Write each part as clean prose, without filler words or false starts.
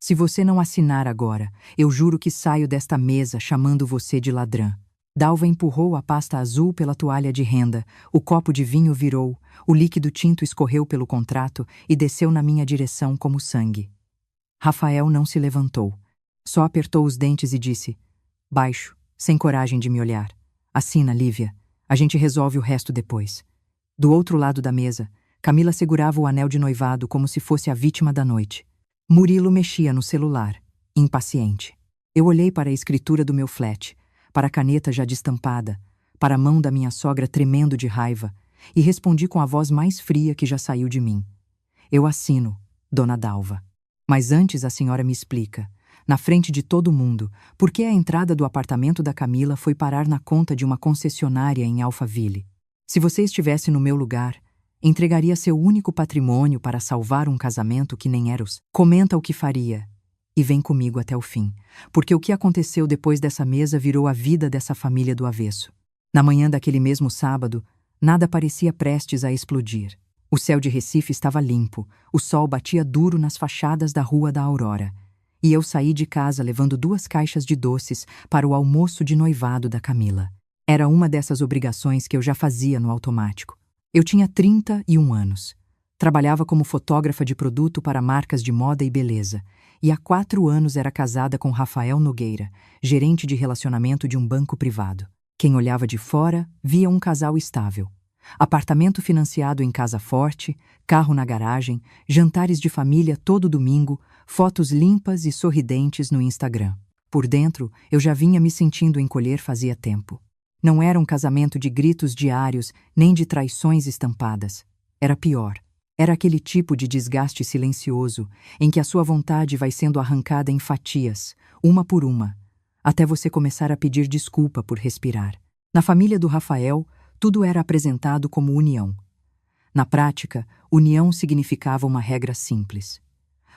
Se você não assinar agora, eu juro que saio desta mesa chamando você de ladrã. Dalva empurrou a pasta azul pela toalha de renda, o copo de vinho virou, o líquido tinto escorreu pelo contrato e desceu na minha direção como sangue. Rafael não se levantou. Só apertou os dentes e disse, baixo, sem coragem de me olhar. Assina, Lívia. A gente resolve o resto depois. Do outro lado da mesa, Camila segurava o anel de noivado como se fosse a vítima da noite. Murilo mexia no celular, impaciente. Eu olhei para a escritura do meu flat, para a caneta já destampada, para a mão da minha sogra tremendo de raiva, e respondi com a voz mais fria que já saiu de mim. Eu assino, dona Dalva. Mas antes a senhora me explica, na frente de todo mundo, por que a entrada do apartamento da Camila foi parar na conta de uma concessionária em Alphaville. Se você estivesse no meu lugar, entregaria seu único patrimônio para salvar um casamento que nem era os. Comenta o que faria e vem comigo até o fim, porque o que aconteceu depois dessa mesa virou a vida dessa família do avesso. Na manhã daquele mesmo sábado, nada parecia prestes a explodir. O céu de Recife estava limpo, o sol batia duro nas fachadas da Rua da Aurora, e eu saí de casa levando 2 caixas de doces para o almoço de noivado da Camila. Era uma dessas obrigações que eu já fazia no automático. Eu tinha 31 anos. Trabalhava como fotógrafa de produto para marcas de moda e beleza, e há 4 anos era casada com Rafael Nogueira, gerente de relacionamento de um banco privado. Quem olhava de fora via um casal estável. Apartamento financiado em casa forte, carro na garagem, jantares de família todo domingo, fotos limpas e sorridentes no Instagram. Por dentro, eu já vinha me sentindo encolher fazia tempo. Não era um casamento de gritos diários, nem de traições estampadas. Era pior. Era aquele tipo de desgaste silencioso, em que a sua vontade vai sendo arrancada em fatias, uma por uma, até você começar a pedir desculpa por respirar. Na família do Rafael, tudo era apresentado como união. Na prática, união significava uma regra simples.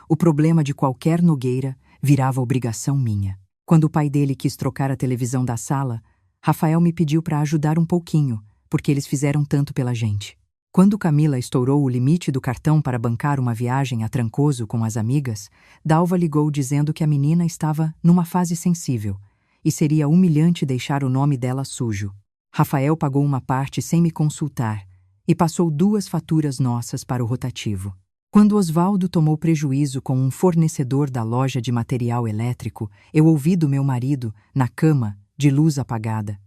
O problema de qualquer Nogueira virava obrigação minha. Quando o pai dele quis trocar a televisão da sala, Rafael me pediu para ajudar um pouquinho, porque eles fizeram tanto pela gente. Quando Camila estourou o limite do cartão para bancar uma viagem a Trancoso com as amigas, Dalva ligou dizendo que a menina estava numa fase sensível e seria humilhante deixar o nome dela sujo. Rafael pagou uma parte sem me consultar e passou 2 faturas nossas para o rotativo. Quando Osvaldo tomou prejuízo com um fornecedor da loja de material elétrico, eu ouvi do meu marido, na cama, de luz apagada: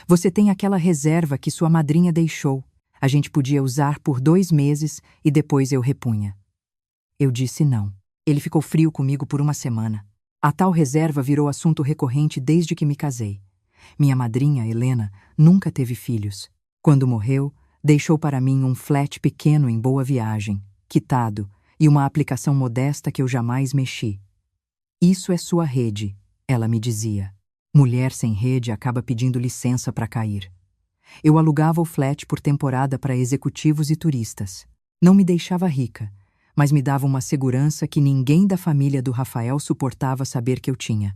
"Você tem aquela reserva que sua madrinha deixou. A gente podia usar por 2 meses e depois eu repunha." Eu disse não. Ele ficou frio comigo por uma semana. A tal reserva virou assunto recorrente desde que me casei. Minha madrinha, Helena, nunca teve filhos. Quando morreu, deixou para mim um flat pequeno em Boa Viagem, quitado, e uma aplicação modesta que eu jamais mexi. "Isso é sua rede", ela me dizia. Mulher sem rede acaba pedindo licença para cair. Eu alugava o flat por temporada para executivos e turistas. Não me deixava rica, mas me dava uma segurança que ninguém da família do Rafael suportava saber que eu tinha.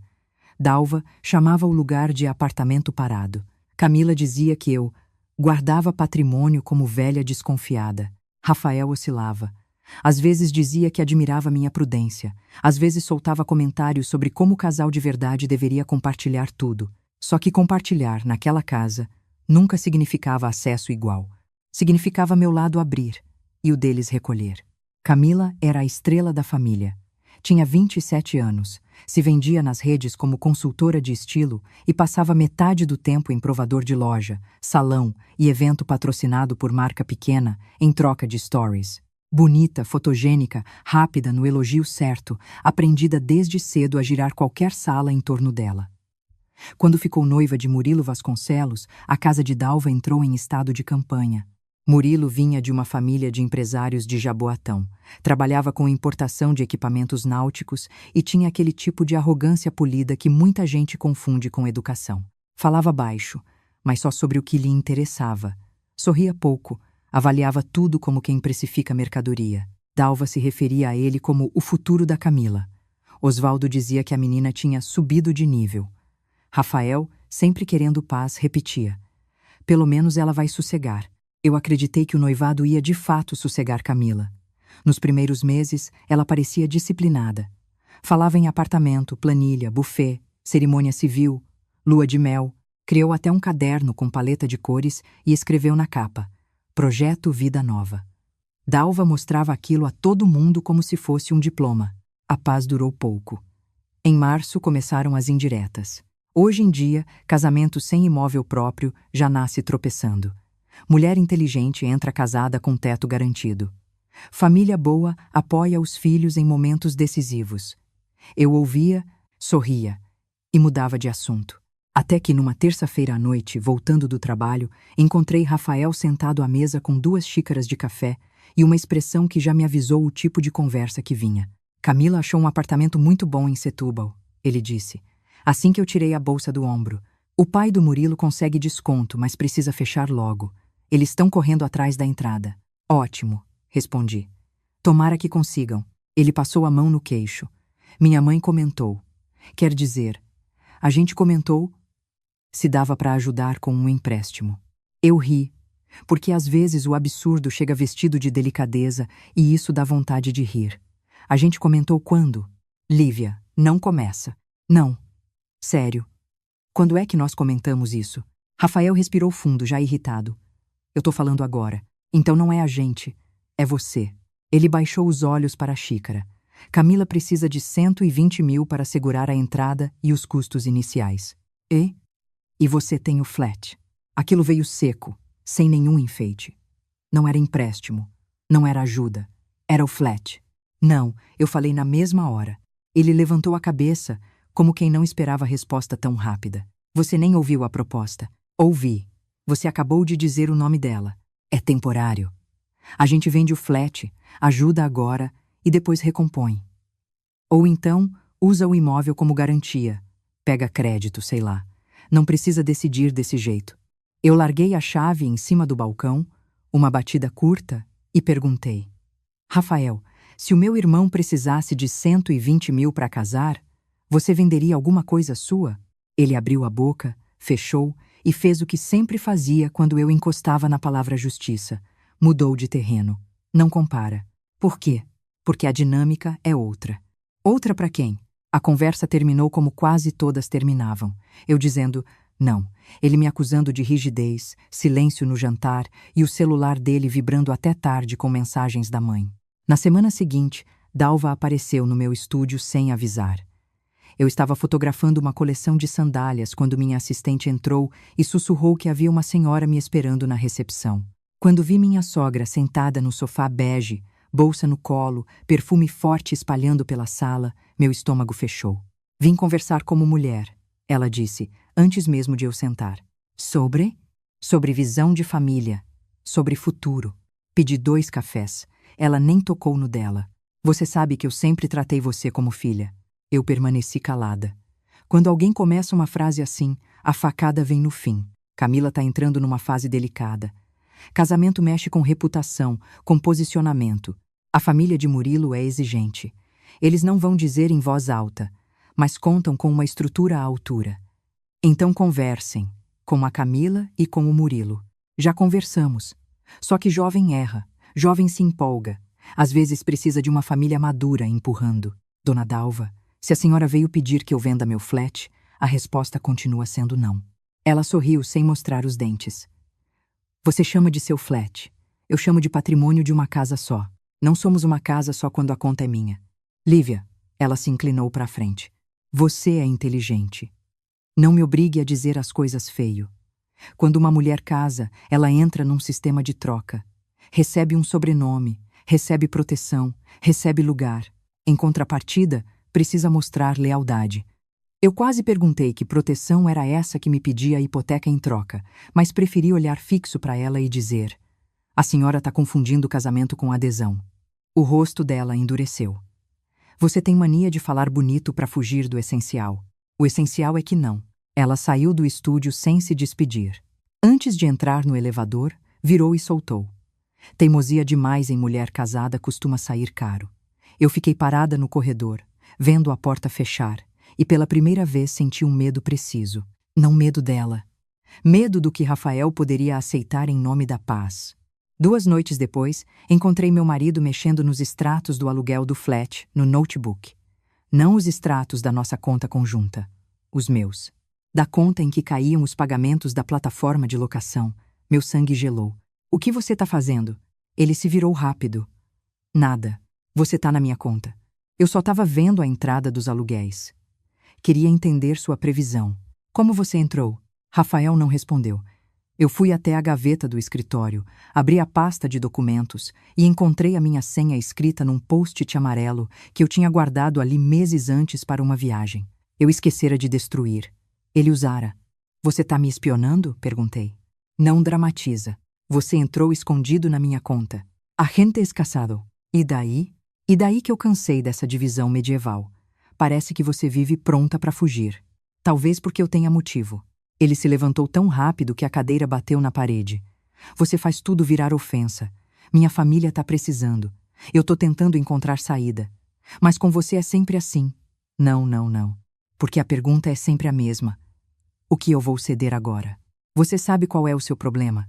Dalva chamava o lugar de apartamento parado. Camila dizia que eu guardava patrimônio como velha desconfiada. Rafael oscilava. Às vezes dizia que admirava minha prudência. Às vezes soltava comentários sobre como o casal de verdade deveria compartilhar tudo. Só que compartilhar, naquela casa, nunca significava acesso igual. Significava meu lado abrir e o deles recolher. Camila era a estrela da família. Tinha 27 anos, se vendia nas redes como consultora de estilo e passava metade do tempo em provador de loja, salão e evento patrocinado por marca pequena em troca de stories. Bonita, fotogênica, rápida no elogio certo, aprendida desde cedo a girar qualquer sala em torno dela. Quando ficou noiva de Murilo Vasconcelos, a casa de Dalva entrou em estado de campanha. Murilo vinha de uma família de empresários de Jaboatão, trabalhava com importação de equipamentos náuticos e tinha aquele tipo de arrogância polida que muita gente confunde com educação. Falava baixo, mas só sobre o que lhe interessava. Sorria pouco, avaliava tudo como quem precifica mercadoria. Dalva se referia a ele como o futuro da Camila. Osvaldo dizia que a menina tinha subido de nível. Rafael, sempre querendo paz, repetia: "Pelo menos ela vai sossegar." Eu acreditei que o noivado ia de fato sossegar Camila. Nos primeiros meses, ela parecia disciplinada. Falava em apartamento, planilha, buffet, cerimônia civil, lua de mel. Criou até um caderno com paleta de cores e escreveu na capa: Projeto Vida Nova. Dalva mostrava aquilo a todo mundo como se fosse um diploma. A paz durou pouco. Em março começaram as indiretas. Hoje em dia, casamento sem imóvel próprio já nasce tropeçando. Mulher inteligente entra casada com teto garantido. Família boa apoia os filhos em momentos decisivos. Eu ouvia, sorria e mudava de assunto. Até que numa terça-feira à noite, voltando do trabalho, encontrei Rafael sentado à mesa com 2 xícaras de café e uma expressão que já me avisou o tipo de conversa que vinha. Camila achou um apartamento muito bom em Setúbal, ele disse. Assim que eu tirei a bolsa do ombro. O pai do Murilo consegue desconto, mas precisa fechar logo. Eles estão correndo atrás da entrada. Ótimo, respondi. Tomara que consigam. Ele passou a mão no queixo. Minha mãe comentou. Quer dizer, a gente comentou se dava para ajudar com um empréstimo. Eu ri, porque às vezes o absurdo chega vestido de delicadeza e isso dá vontade de rir. A gente comentou quando? Lívia, não começa. Não. Sério. Quando é que nós comentamos isso? Rafael respirou fundo, já irritado. Eu tô falando agora. Então não é a gente, é você. Ele baixou os olhos para a xícara. Camila precisa de 120 mil para segurar a entrada e os custos iniciais. E você tem o flat. Aquilo veio seco, sem nenhum enfeite. Não era empréstimo, não era ajuda, era o flat. Não, eu falei na mesma hora. Ele levantou a cabeça, como quem não esperava a resposta tão rápida. Você nem ouviu a proposta. Ouvi. Você acabou de dizer o nome dela. É temporário. A gente vende o flat, ajuda agora e depois recompõe. Ou então, usa o imóvel como garantia. Pega crédito, sei lá. Não precisa decidir desse jeito. Eu larguei a chave em cima do balcão, uma batida curta, e perguntei. Rafael, se o meu irmão precisasse de 120 mil para casar, você venderia alguma coisa sua? Ele abriu a boca, fechou e fez o que sempre fazia quando eu encostava na palavra justiça. Mudou de terreno. Não compara. Por quê? Porque a dinâmica é outra. Outra para quem? A conversa terminou como quase todas terminavam. Eu dizendo, não. Ele me acusando de rigidez, silêncio no jantar e o celular dele vibrando até tarde com mensagens da mãe. Na semana seguinte, Dalva apareceu no meu estúdio sem avisar. Eu estava fotografando uma coleção de sandálias quando minha assistente entrou e sussurrou que havia uma senhora me esperando na recepção. Quando vi minha sogra sentada no sofá bege, bolsa no colo, perfume forte espalhando pela sala, meu estômago fechou. Vim conversar como mulher, ela disse, antes mesmo de eu sentar. Sobre? Sobre visão de família. Sobre futuro. Pedi 2 cafés. Ela nem tocou no dela. Você sabe que eu sempre tratei você como filha. Eu permaneci calada. Quando alguém começa uma frase assim, a facada vem no fim. Camila tá entrando numa fase delicada. Casamento mexe com reputação, com posicionamento. A família de Murilo é exigente. Eles não vão dizer em voz alta, mas contam com uma estrutura à altura. Então conversem, com a Camila e com o Murilo. Já conversamos. Só que jovem erra, jovem se empolga. Às vezes precisa de uma família madura empurrando. Dona Dalva, se a senhora veio pedir que eu venda meu flat, a resposta continua sendo não. Ela sorriu sem mostrar os dentes. Você chama de seu flat. Eu chamo de patrimônio de uma casa só. Não somos uma casa só quando a conta é minha. Lívia, ela se inclinou para a frente. Você é inteligente. Não me obrigue a dizer as coisas feio. Quando uma mulher casa, ela entra num sistema de troca. Recebe um sobrenome, recebe proteção, recebe lugar. Em contrapartida, precisa mostrar lealdade. Eu quase perguntei que proteção era essa que me pedia a hipoteca em troca, mas preferi olhar fixo para ela e dizer: a senhora está confundindo casamento com adesão. O rosto dela endureceu. Você tem mania de falar bonito para fugir do essencial. O essencial é que não. Ela saiu do estúdio sem se despedir. Antes de entrar no elevador, virou e soltou. Teimosia demais em mulher casada costuma sair caro. Eu fiquei parada no corredor, vendo a porta fechar, e pela primeira vez senti um medo preciso. Não medo dela. Medo do que Rafael poderia aceitar em nome da paz. 2 noites depois, encontrei meu marido mexendo nos extratos do aluguel do flat, no notebook. Não os extratos da nossa conta conjunta. Os meus. Da conta em que caíam os pagamentos da plataforma de locação. Meu sangue gelou. O que você tá fazendo? Ele se virou rápido. Nada. Você tá na minha conta. Eu só tava vendo a entrada dos aluguéis. Queria entender sua previsão. Como você entrou? Rafael não respondeu. Eu fui até a gaveta do escritório, abri a pasta de documentos e encontrei a minha senha escrita num post-it amarelo que eu tinha guardado ali meses antes para uma viagem. Eu esquecera de destruir. Ele usara. Você tá me espionando? Perguntei. Não dramatiza. Você entrou escondido na minha conta. Agente escasado. E daí? E daí que eu cansei dessa divisão medieval. Parece que você vive pronta para fugir. Talvez porque eu tenha motivo. Ele se levantou tão rápido que a cadeira bateu na parede. Você faz tudo virar ofensa. Minha família tá precisando. Eu tô tentando encontrar saída. Mas com você é sempre assim. Não, não, não. Porque a pergunta é sempre a mesma. O que eu vou ceder agora? Você sabe qual é o seu problema?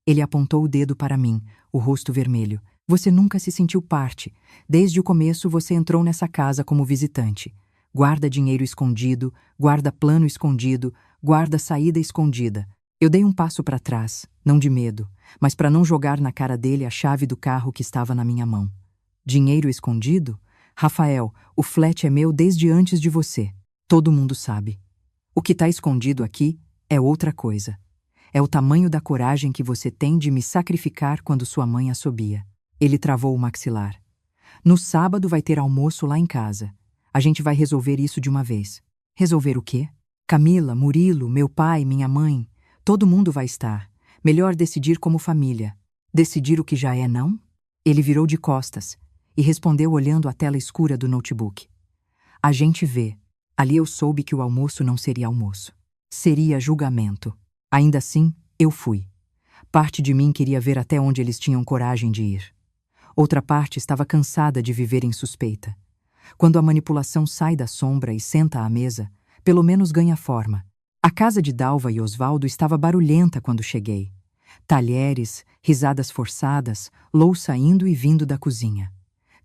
Ele apontou o dedo para mim, o rosto vermelho. Você nunca se sentiu parte. Desde o começo você entrou nessa casa como visitante. Guarda dinheiro escondido, guarda plano escondido, guarda saída escondida. Eu dei um passo para trás, não de medo, mas para não jogar na cara dele a chave do carro que estava na minha mão. Dinheiro escondido? Rafael, o flat é meu desde antes de você. Todo mundo sabe. O que está escondido aqui é outra coisa. É o tamanho da coragem que você tem de me sacrificar quando sua mãe assobia. Ele travou o maxilar. No sábado vai ter almoço lá em casa. A gente vai resolver isso de uma vez. Resolver o quê? Camila, Murilo, meu pai, minha mãe. Todo mundo vai estar. Melhor decidir como família. Decidir o que já é, não? Ele virou de costas e respondeu olhando a tela escura do notebook. A gente vê. Ali eu soube que o almoço não seria almoço. Seria julgamento. Ainda assim, eu fui. Parte de mim queria ver até onde eles tinham coragem de ir. Outra parte estava cansada de viver em suspeita. Quando a manipulação sai da sombra e senta à mesa, pelo menos ganha forma. A casa de Dalva e Osvaldo estava barulhenta quando cheguei. Talheres, risadas forçadas, louça indo e vindo da cozinha.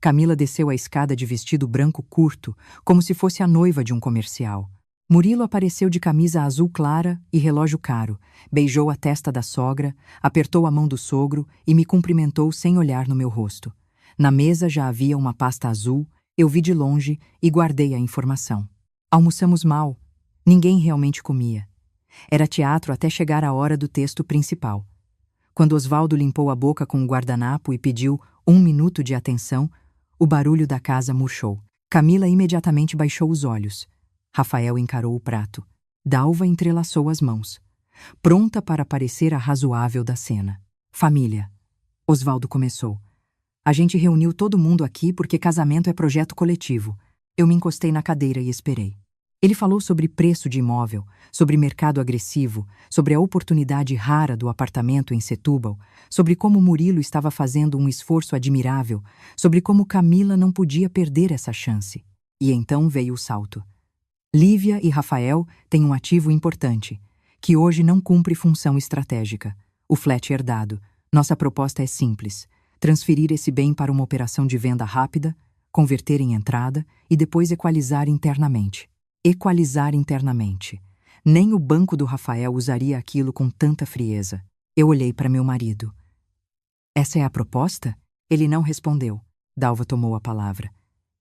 Camila desceu a escada de vestido branco curto, como se fosse a noiva de um comercial. Murilo apareceu de camisa azul clara e relógio caro, beijou a testa da sogra, apertou a mão do sogro e me cumprimentou sem olhar no meu rosto. Na mesa já havia uma pasta azul, eu vi de longe e guardei a informação. Almoçamos mal. Ninguém realmente comia. Era teatro até chegar a hora do texto principal. Quando Osvaldo limpou a boca com o guardanapo e pediu 1 minuto de atenção, o barulho da casa murchou. Camila imediatamente baixou os olhos. Rafael encarou o prato. Dalva entrelaçou as mãos, pronta para parecer a razoável da cena. Família. Osvaldo começou. A gente reuniu todo mundo aqui porque casamento é projeto coletivo. Eu me encostei na cadeira e esperei. Ele falou sobre preço de imóvel, sobre mercado agressivo, sobre a oportunidade rara do apartamento em Setúbal, sobre como Murilo estava fazendo um esforço admirável, sobre como Camila não podia perder essa chance. E então veio o salto. Lívia e Rafael têm um ativo importante, que hoje não cumpre função estratégica. O flat herdado. Nossa proposta é simples. Transferir esse bem para uma operação de venda rápida, converter em entrada e depois equalizar internamente. Equalizar internamente. Nem o banco do Rafael usaria aquilo com tanta frieza. Eu olhei para meu marido. Essa é a proposta? Ele não respondeu. Dalva tomou a palavra.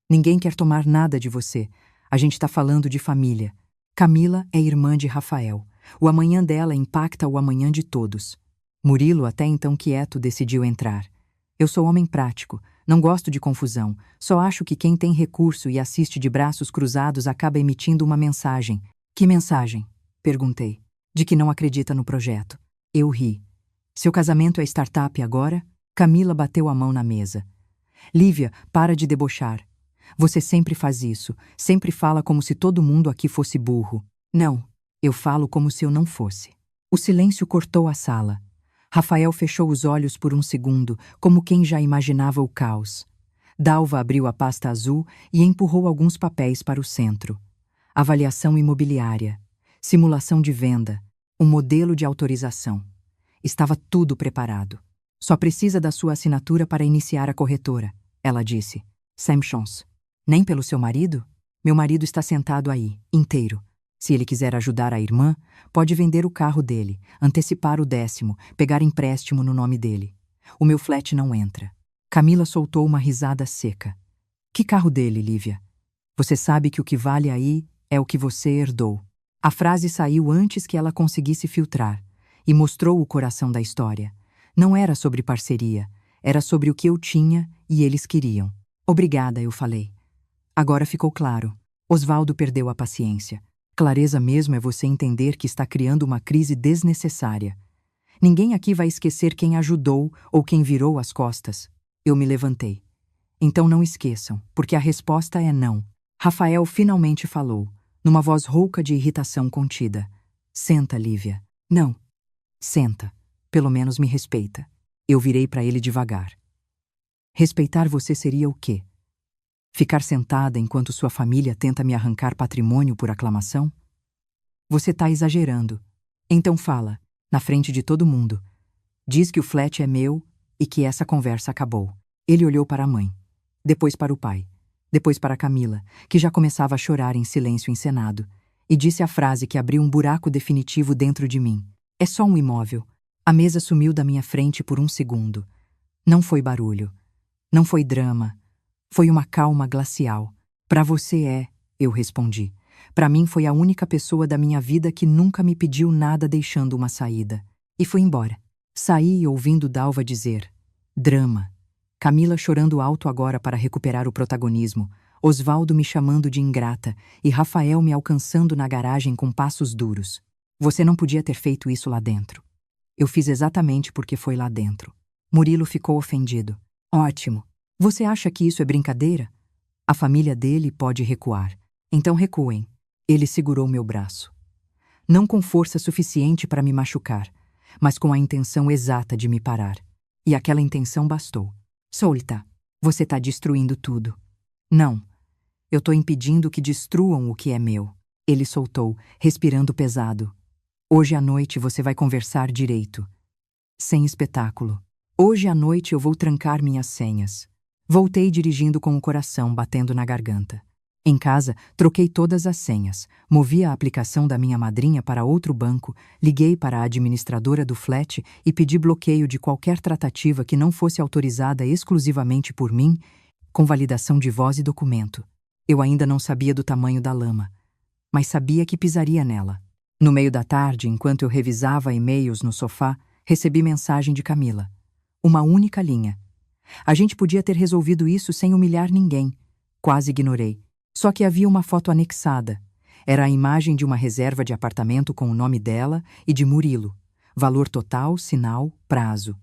Ninguém quer tomar nada de você. A gente está falando de família. Camila é irmã de Rafael. O amanhã dela impacta o amanhã de todos. Murilo, até então quieto, decidiu entrar. Eu sou homem prático, não gosto de confusão, só acho que quem tem recurso e assiste de braços cruzados acaba emitindo uma mensagem. Que mensagem? Perguntei. De que não acredita no projeto. Eu ri. Seu casamento é startup agora? Camila bateu a mão na mesa. Lívia, para de debochar. Você sempre faz isso, sempre fala como se todo mundo aqui fosse burro. Não, eu falo como se eu não fosse. O silêncio cortou a sala. Rafael fechou os olhos por um segundo, como quem já imaginava o caos. Dalva abriu a pasta azul e empurrou alguns papéis para o centro. Avaliação imobiliária, simulação de venda, um modelo de autorização. Estava tudo preparado. Só precisa da sua assinatura para iniciar a corretora, ela disse. Sem chance. Nem pelo seu marido? Meu marido está sentado aí, inteiro. Se ele quiser ajudar a irmã, pode vender o carro dele, antecipar o 10º, pegar empréstimo no nome dele. O meu flat não entra. Camila soltou uma risada seca. Que carro dele, Lívia? Você sabe que o que vale aí é o que você herdou. A frase saiu antes que ela conseguisse filtrar e mostrou o coração da história. Não era sobre parceria, era sobre o que eu tinha e eles queriam. Obrigada, eu falei. Agora ficou claro. Osvaldo perdeu a paciência. Clareza mesmo é você entender que está criando uma crise desnecessária. Ninguém aqui vai esquecer quem ajudou ou quem virou as costas. Eu me levantei. Então não esqueçam, porque a resposta é não. Rafael finalmente falou, numa voz rouca de irritação contida. Senta, Lívia. Não. Senta. Pelo menos me respeita. Eu virei para ele devagar. Respeitar você seria o quê? Ficar sentada enquanto sua família tenta me arrancar patrimônio por aclamação? Você está exagerando. Então fala, na frente de todo mundo. Diz que o flat é meu e que essa conversa acabou. Ele olhou para a mãe, depois para o pai, depois para Camila, que já começava a chorar em silêncio encenado, e disse a frase que abriu um buraco definitivo dentro de mim. É só um imóvel. A mesa sumiu da minha frente por um segundo. Não foi barulho. Não foi drama. Foi uma calma glacial. Para você é, eu respondi. Para mim foi a única pessoa da minha vida que nunca me pediu nada deixando uma saída. E fui embora. Saí ouvindo Dalva dizer, drama. Camila chorando alto agora para recuperar o protagonismo, Osvaldo me chamando de ingrata e Rafael me alcançando na garagem com passos duros. Você não podia ter feito isso lá dentro. Eu fiz exatamente porque foi lá dentro. Murilo ficou ofendido. Ótimo. Você acha que isso é brincadeira? A família dele pode recuar. Então recuem. Ele segurou meu braço. Não com força suficiente para me machucar, mas com a intenção exata de me parar. E aquela intenção bastou. Solta. Você está destruindo tudo. Não. Eu estou impedindo que destruam o que é meu. Ele soltou, respirando pesado. Hoje à noite você vai conversar direito. Sem espetáculo. Hoje à noite eu vou trancar minhas senhas. Voltei dirigindo com o coração batendo na garganta. Em casa, troquei todas as senhas, movi a aplicação da minha madrinha para outro banco, liguei para a administradora do flat e pedi bloqueio de qualquer tratativa que não fosse autorizada exclusivamente por mim, com validação de voz e documento. Eu ainda não sabia do tamanho da lama, mas sabia que pisaria nela. No meio da tarde, enquanto eu revisava e-mails no sofá, recebi mensagem de Camila. Uma única linha. A gente podia ter resolvido isso sem humilhar ninguém. Quase ignorei. Só que havia uma foto anexada. Era a imagem de uma reserva de apartamento com o nome dela e de Murilo. Valor total, sinal, prazo.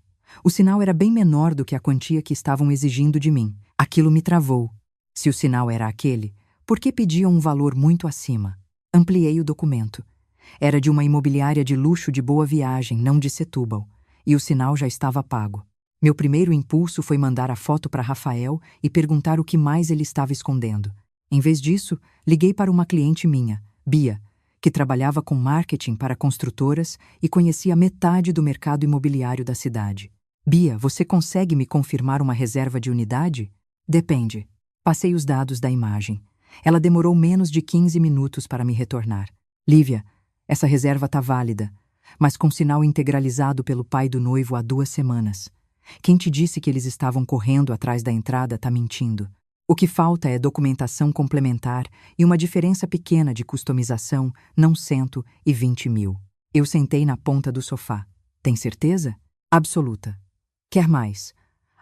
O sinal era bem menor do que a quantia que estavam exigindo de mim. Aquilo me travou. Se o sinal era aquele, por que pediam um valor muito acima? Ampliei o documento. Era de uma imobiliária de luxo de Boa Viagem, não de Setúbal, e o sinal já estava pago. Meu primeiro impulso foi mandar a foto para Rafael e perguntar o que mais ele estava escondendo. Em vez disso, liguei para uma cliente minha, Bia, que trabalhava com marketing para construtoras e conhecia metade do mercado imobiliário da cidade. Bia, você consegue me confirmar uma reserva de unidade? Depende. Passei os dados da imagem. Ela demorou menos de 15 minutos para me retornar. Lívia, essa reserva está válida, mas com sinal integralizado pelo pai do noivo há 2 semanas. Quem te disse que eles estavam correndo atrás da entrada está mentindo. O que falta é documentação complementar e uma diferença pequena de customização, não 120 mil. Eu sentei na ponta do sofá. Tem certeza? Absoluta. Quer mais?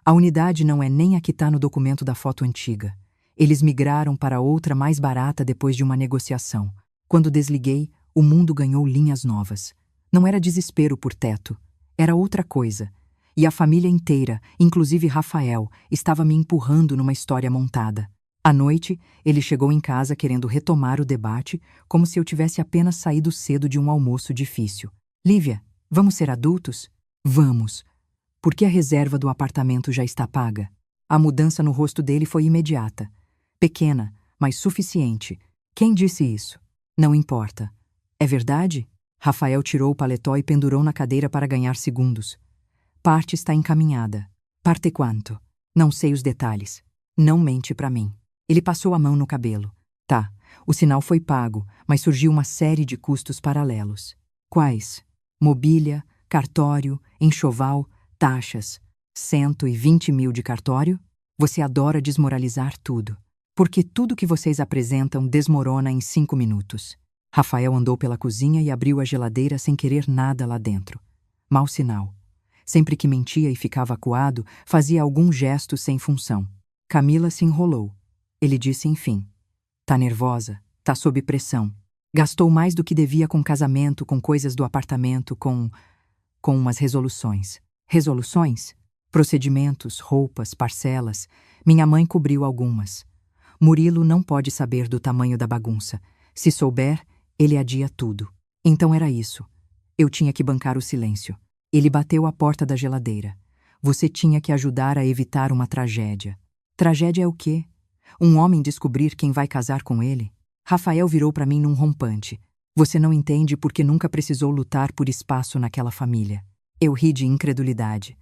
A unidade não é nem a que está no documento da foto antiga. Eles migraram para outra mais barata depois de uma negociação. Quando desliguei, o mundo ganhou linhas novas. Não era desespero por teto. Era outra coisa. E a família inteira, inclusive Rafael, estava me empurrando numa história montada. À noite, ele chegou em casa querendo retomar o debate, como se eu tivesse apenas saído cedo de um almoço difícil. Lívia, vamos ser adultos? Vamos. Porque a reserva do apartamento já está paga. A mudança no rosto dele foi imediata. Pequena, mas suficiente. Quem disse isso? Não importa. É verdade? Rafael tirou o paletó e pendurou na cadeira para ganhar segundos. Parte está encaminhada. Parte quanto? Não sei os detalhes. Não mente para mim. Ele passou a mão no cabelo. Tá, o sinal foi pago, mas surgiu uma série de custos paralelos. Quais? Mobília, cartório, enxoval, taxas. 120 mil de cartório? Você adora desmoralizar tudo. Porque tudo que vocês apresentam desmorona em 5 minutos. Rafael andou pela cozinha e abriu a geladeira sem querer nada lá dentro. Mau sinal. Sempre que mentia e ficava acuado, fazia algum gesto sem função. Camila se enrolou. Ele disse enfim. Tá nervosa, tá sob pressão. Gastou mais do que devia com casamento, com coisas do apartamento, com umas resoluções. Resoluções? Procedimentos, roupas, parcelas. Minha mãe cobriu algumas. Murilo não pode saber do tamanho da bagunça. Se souber, ele adia tudo. Então era isso. Eu tinha que bancar o silêncio. Ele bateu a porta da geladeira. Você tinha que ajudar a evitar uma tragédia. Tragédia é o quê? Um homem descobrir quem vai casar com ele? Rafael virou para mim num rompante. Você não entende porque nunca precisou lutar por espaço naquela família. Eu ri de incredulidade.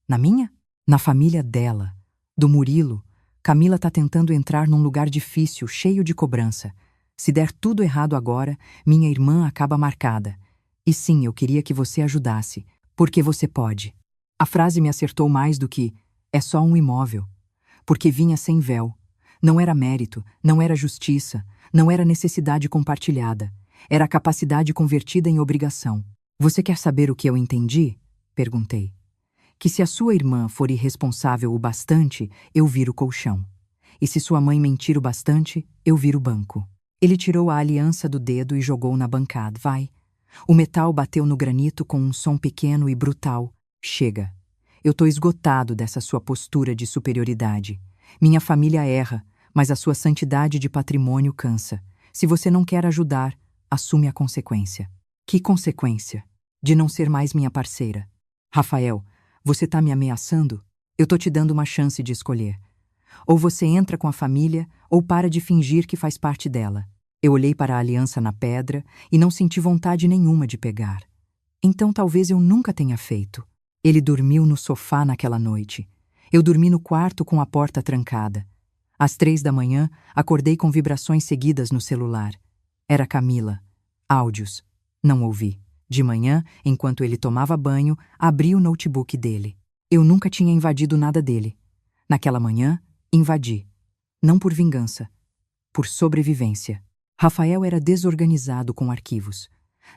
Na minha? Na família dela. Do Murilo. Camila tá tentando entrar num lugar difícil, cheio de cobrança. Se der tudo errado agora, minha irmã acaba marcada. E sim, eu queria que você ajudasse, porque você pode. A frase me acertou mais do que é só um imóvel. Porque vinha sem véu. Não era mérito, não era justiça, não era necessidade compartilhada. Era a capacidade convertida em obrigação. Você quer saber o que eu entendi? Perguntei. Que se a sua irmã for irresponsável o bastante, eu viro o colchão. E se sua mãe mentir o bastante, eu viro o banco. Ele tirou a aliança do dedo e jogou na bancada. Vai. O metal bateu no granito com um som pequeno e brutal. Chega. Eu tô esgotado dessa sua postura de superioridade. Minha família erra, mas a sua santidade de patrimônio cansa. Se você não quer ajudar, assume a consequência. Que consequência? De não ser mais minha parceira. Rafael, você tá me ameaçando? Eu tô te dando uma chance de escolher. Ou você entra com a família, ou para de fingir que faz parte dela. Eu olhei para a aliança na pedra e não senti vontade nenhuma de pegar. Então talvez eu nunca tenha feito. Ele dormiu no sofá naquela noite. Eu dormi no quarto com a porta trancada. Às 3 da manhã, acordei com vibrações seguidas no celular. Era Camila. Áudios. Não ouvi. De manhã, enquanto ele tomava banho, abri o notebook dele. Eu nunca tinha invadido nada dele. Naquela manhã, invadi. Não por vingança. Por sobrevivência. Rafael era desorganizado com arquivos.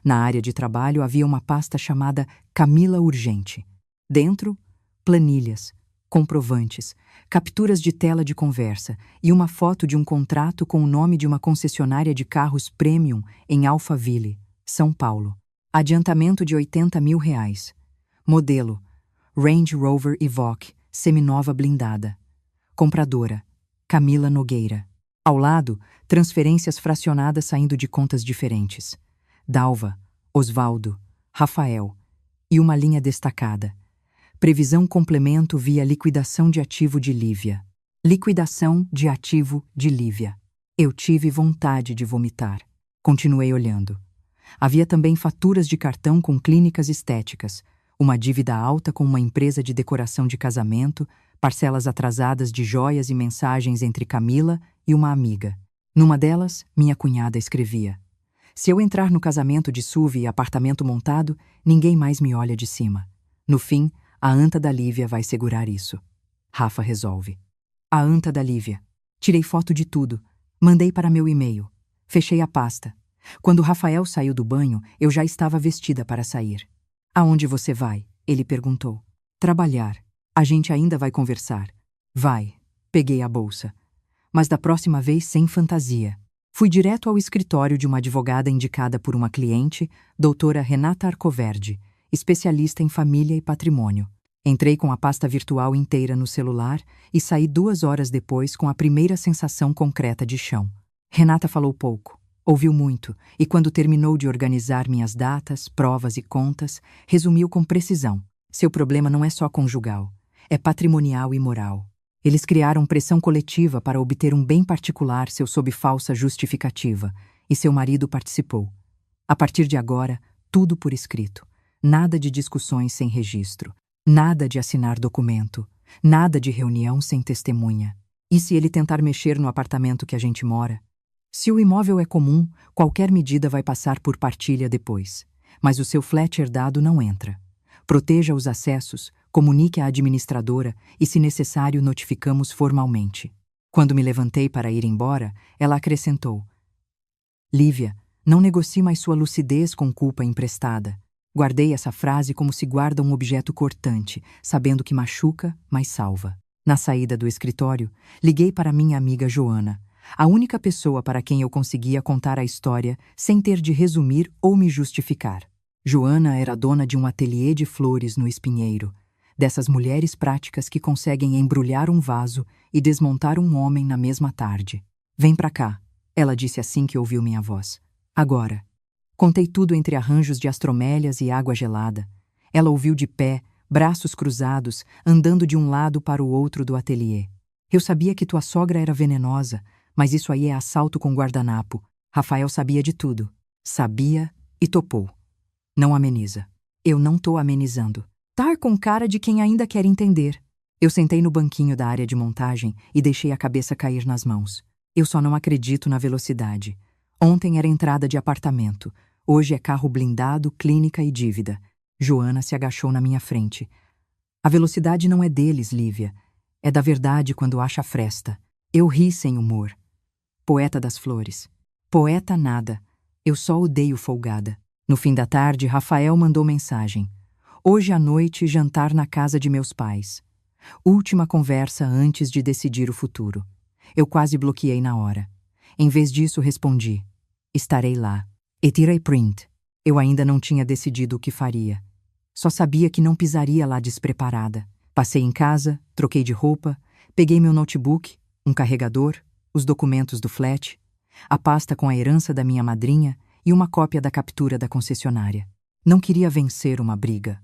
Na área de trabalho havia uma pasta chamada Camila Urgente. Dentro, planilhas, comprovantes, capturas de tela de conversa e uma foto de um contrato com o nome de uma concessionária de carros premium em Alphaville, São Paulo. Adiantamento de R$80 mil. Modelo: Range Rover Evoque, seminova blindada. Compradora: Camila Nogueira. Ao lado, transferências fracionadas saindo de contas diferentes. Dalva, Osvaldo, Rafael. E uma linha destacada. Previsão complemento via liquidação de ativo de Lívia. Liquidação de ativo de Lívia. Eu tive vontade de vomitar. Continuei olhando. Havia também faturas de cartão com clínicas estéticas, uma dívida alta com uma empresa de decoração de casamento, parcelas atrasadas de joias e mensagens entre Camila e uma amiga. Numa delas, minha cunhada escrevia: se eu entrar no casamento de Suvi e apartamento montado, ninguém mais me olha de cima. No fim, a anta da Lívia vai segurar isso. Rafa resolve. A anta da Lívia. Tirei foto de tudo. Mandei para meu e-mail. Fechei a pasta. Quando Rafael saiu do banho, eu já estava vestida para sair. Aonde você vai? Ele perguntou. Trabalhar. A gente ainda vai conversar. Vai. Peguei a bolsa. Mas da próxima vez sem fantasia. Fui direto ao escritório de uma advogada indicada por uma cliente, doutora Renata Arcoverde, especialista em família e patrimônio. Entrei com a pasta virtual inteira no celular e saí 2 horas depois com a primeira sensação concreta de chão. Renata falou pouco. Ouviu muito, e quando terminou de organizar minhas datas, provas e contas, resumiu com precisão. Seu problema não é só conjugal, é patrimonial e moral. Eles criaram pressão coletiva para obter um bem particular seu sob falsa justificativa, e seu marido participou. A partir de agora, tudo por escrito. Nada de discussões sem registro. Nada de assinar documento. Nada de reunião sem testemunha. E se ele tentar mexer no apartamento que a gente mora? Se o imóvel é comum, qualquer medida vai passar por partilha depois. Mas o seu flat herdado não entra. Proteja os acessos, comunique à administradora e, se necessário, notificamos formalmente. Quando me levantei para ir embora, ela acrescentou: Lívia, não negocie mais sua lucidez com culpa emprestada. Guardei essa frase como se guarda um objeto cortante, sabendo que machuca, mas salva. Na saída do escritório, liguei para minha amiga Joana, a única pessoa para quem eu conseguia contar a história sem ter de resumir ou me justificar. Joana era dona de um ateliê de flores no Espinheiro, dessas mulheres práticas que conseguem embrulhar um vaso e desmontar um homem na mesma tarde. Vem pra cá, ela disse assim que ouviu minha voz. Agora. Contei tudo entre arranjos de astromélias e água gelada. Ela ouviu de pé, braços cruzados, andando de um lado para o outro do ateliê. Eu sabia que tua sogra era venenosa, mas isso aí é assalto com guardanapo. Rafael sabia de tudo. Sabia e topou. Não ameniza. Eu não tô amenizando. Tá com cara de quem ainda quer entender. Eu sentei no banquinho da área de montagem e deixei a cabeça cair nas mãos. Eu só não acredito na velocidade. Ontem era entrada de apartamento. Hoje é carro blindado, clínica e dívida. Joana se agachou na minha frente. A velocidade não é deles, Lívia. É da verdade quando acha fresta. Eu ri sem humor. Poeta das flores. Poeta nada. Eu só odeio folgada. No fim da tarde, Rafael mandou mensagem. Hoje à noite, jantar na casa de meus pais. Última conversa antes de decidir o futuro. Eu quase bloqueei na hora. Em vez disso, respondi: estarei lá. E tirei print. Eu ainda não tinha decidido o que faria. Só sabia que não pisaria lá despreparada. Passei em casa, troquei de roupa, peguei meu notebook, um carregador, os documentos do flat, a pasta com a herança da minha madrinha e uma cópia da captura da concessionária. Não queria vencer uma briga.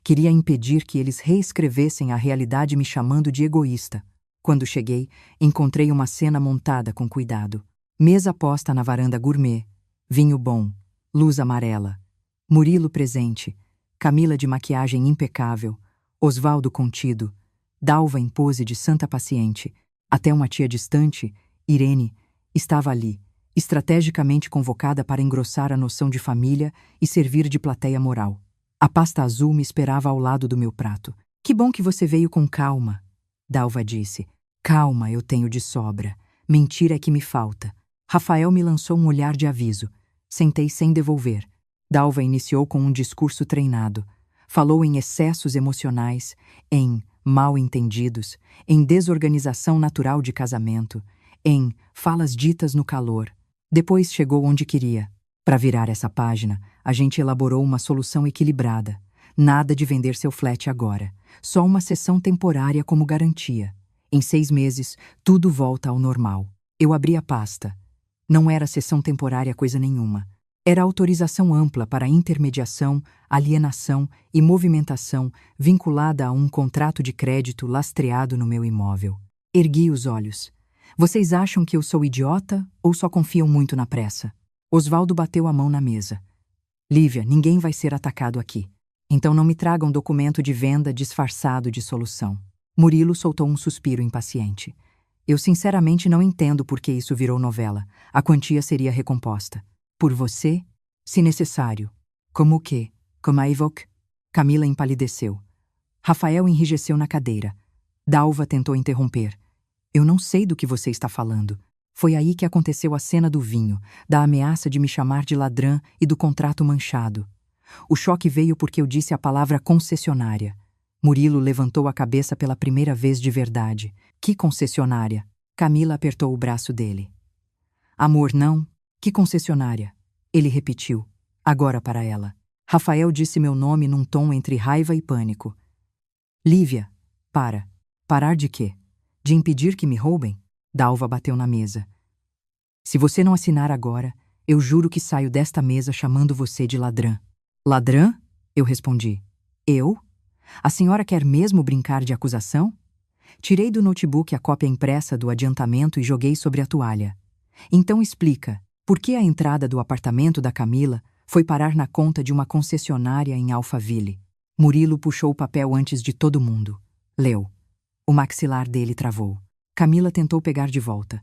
Queria impedir que eles reescrevessem a realidade me chamando de egoísta. Quando cheguei, encontrei uma cena montada com cuidado. Mesa posta na varanda gourmet, vinho bom, luz amarela, Murilo presente, Camila de maquiagem impecável, Osvaldo contido, Dalva em pose de santa paciente. Até uma tia distante, Irene, estava ali, estrategicamente convocada para engrossar a noção de família e servir de plateia moral. A pasta azul me esperava ao lado do meu prato. Que bom que você veio com calma, Dalva disse. Calma, eu tenho de sobra. Mentira é que me falta. Rafael me lançou um olhar de aviso. Sentei sem devolver. Dalva iniciou com um discurso treinado. Falou em excessos emocionais, em mal-entendidos, em desorganização natural de casamento, em falas ditas no calor. Depois chegou onde queria. Para virar essa página, a gente elaborou uma solução equilibrada. Nada de vender seu flat agora. Só uma cessão temporária como garantia. Em 6 meses, tudo volta ao normal. Eu abri a pasta. Não era cessão temporária coisa nenhuma. Era autorização ampla para intermediação, alienação e movimentação vinculada a um contrato de crédito lastreado no meu imóvel. Ergui os olhos. Vocês acham que eu sou idiota ou só confiam muito na pressa? Osvaldo bateu a mão na mesa. Lívia, ninguém vai ser atacado aqui. Então não me tragam documento de venda disfarçado de solução. Murilo soltou um suspiro impaciente. Eu sinceramente não entendo por que isso virou novela. A quantia seria recomposta. Por você, se necessário. Como o quê? Como a Evoque? Camila empalideceu. Rafael enrijeceu na cadeira. Dalva tentou interromper. Eu não sei do que você está falando. Foi aí que aconteceu a cena do vinho, da ameaça de me chamar de ladrã e do contrato manchado. O choque veio porque eu disse a palavra concessionária. Murilo levantou a cabeça pela primeira vez de verdade. Que concessionária? Camila apertou o braço dele. Amor, não. Que concessionária? Ele repetiu, agora para ela. Rafael disse meu nome num tom entre raiva e pânico. Lívia, para. Parar de quê? De impedir que me roubem? Dalva bateu na mesa. Se você não assinar agora, eu juro que saio desta mesa chamando você de ladrã. Ladrã? Eu respondi. Eu? A senhora quer mesmo brincar de acusação? Tirei do notebook a cópia impressa do adiantamento e joguei sobre a toalha. Então explica, por que a entrada do apartamento da Camila foi parar na conta de uma concessionária em Alphaville? Murilo puxou o papel antes de todo mundo. Leu. O maxilar dele travou. Camila tentou pegar de volta.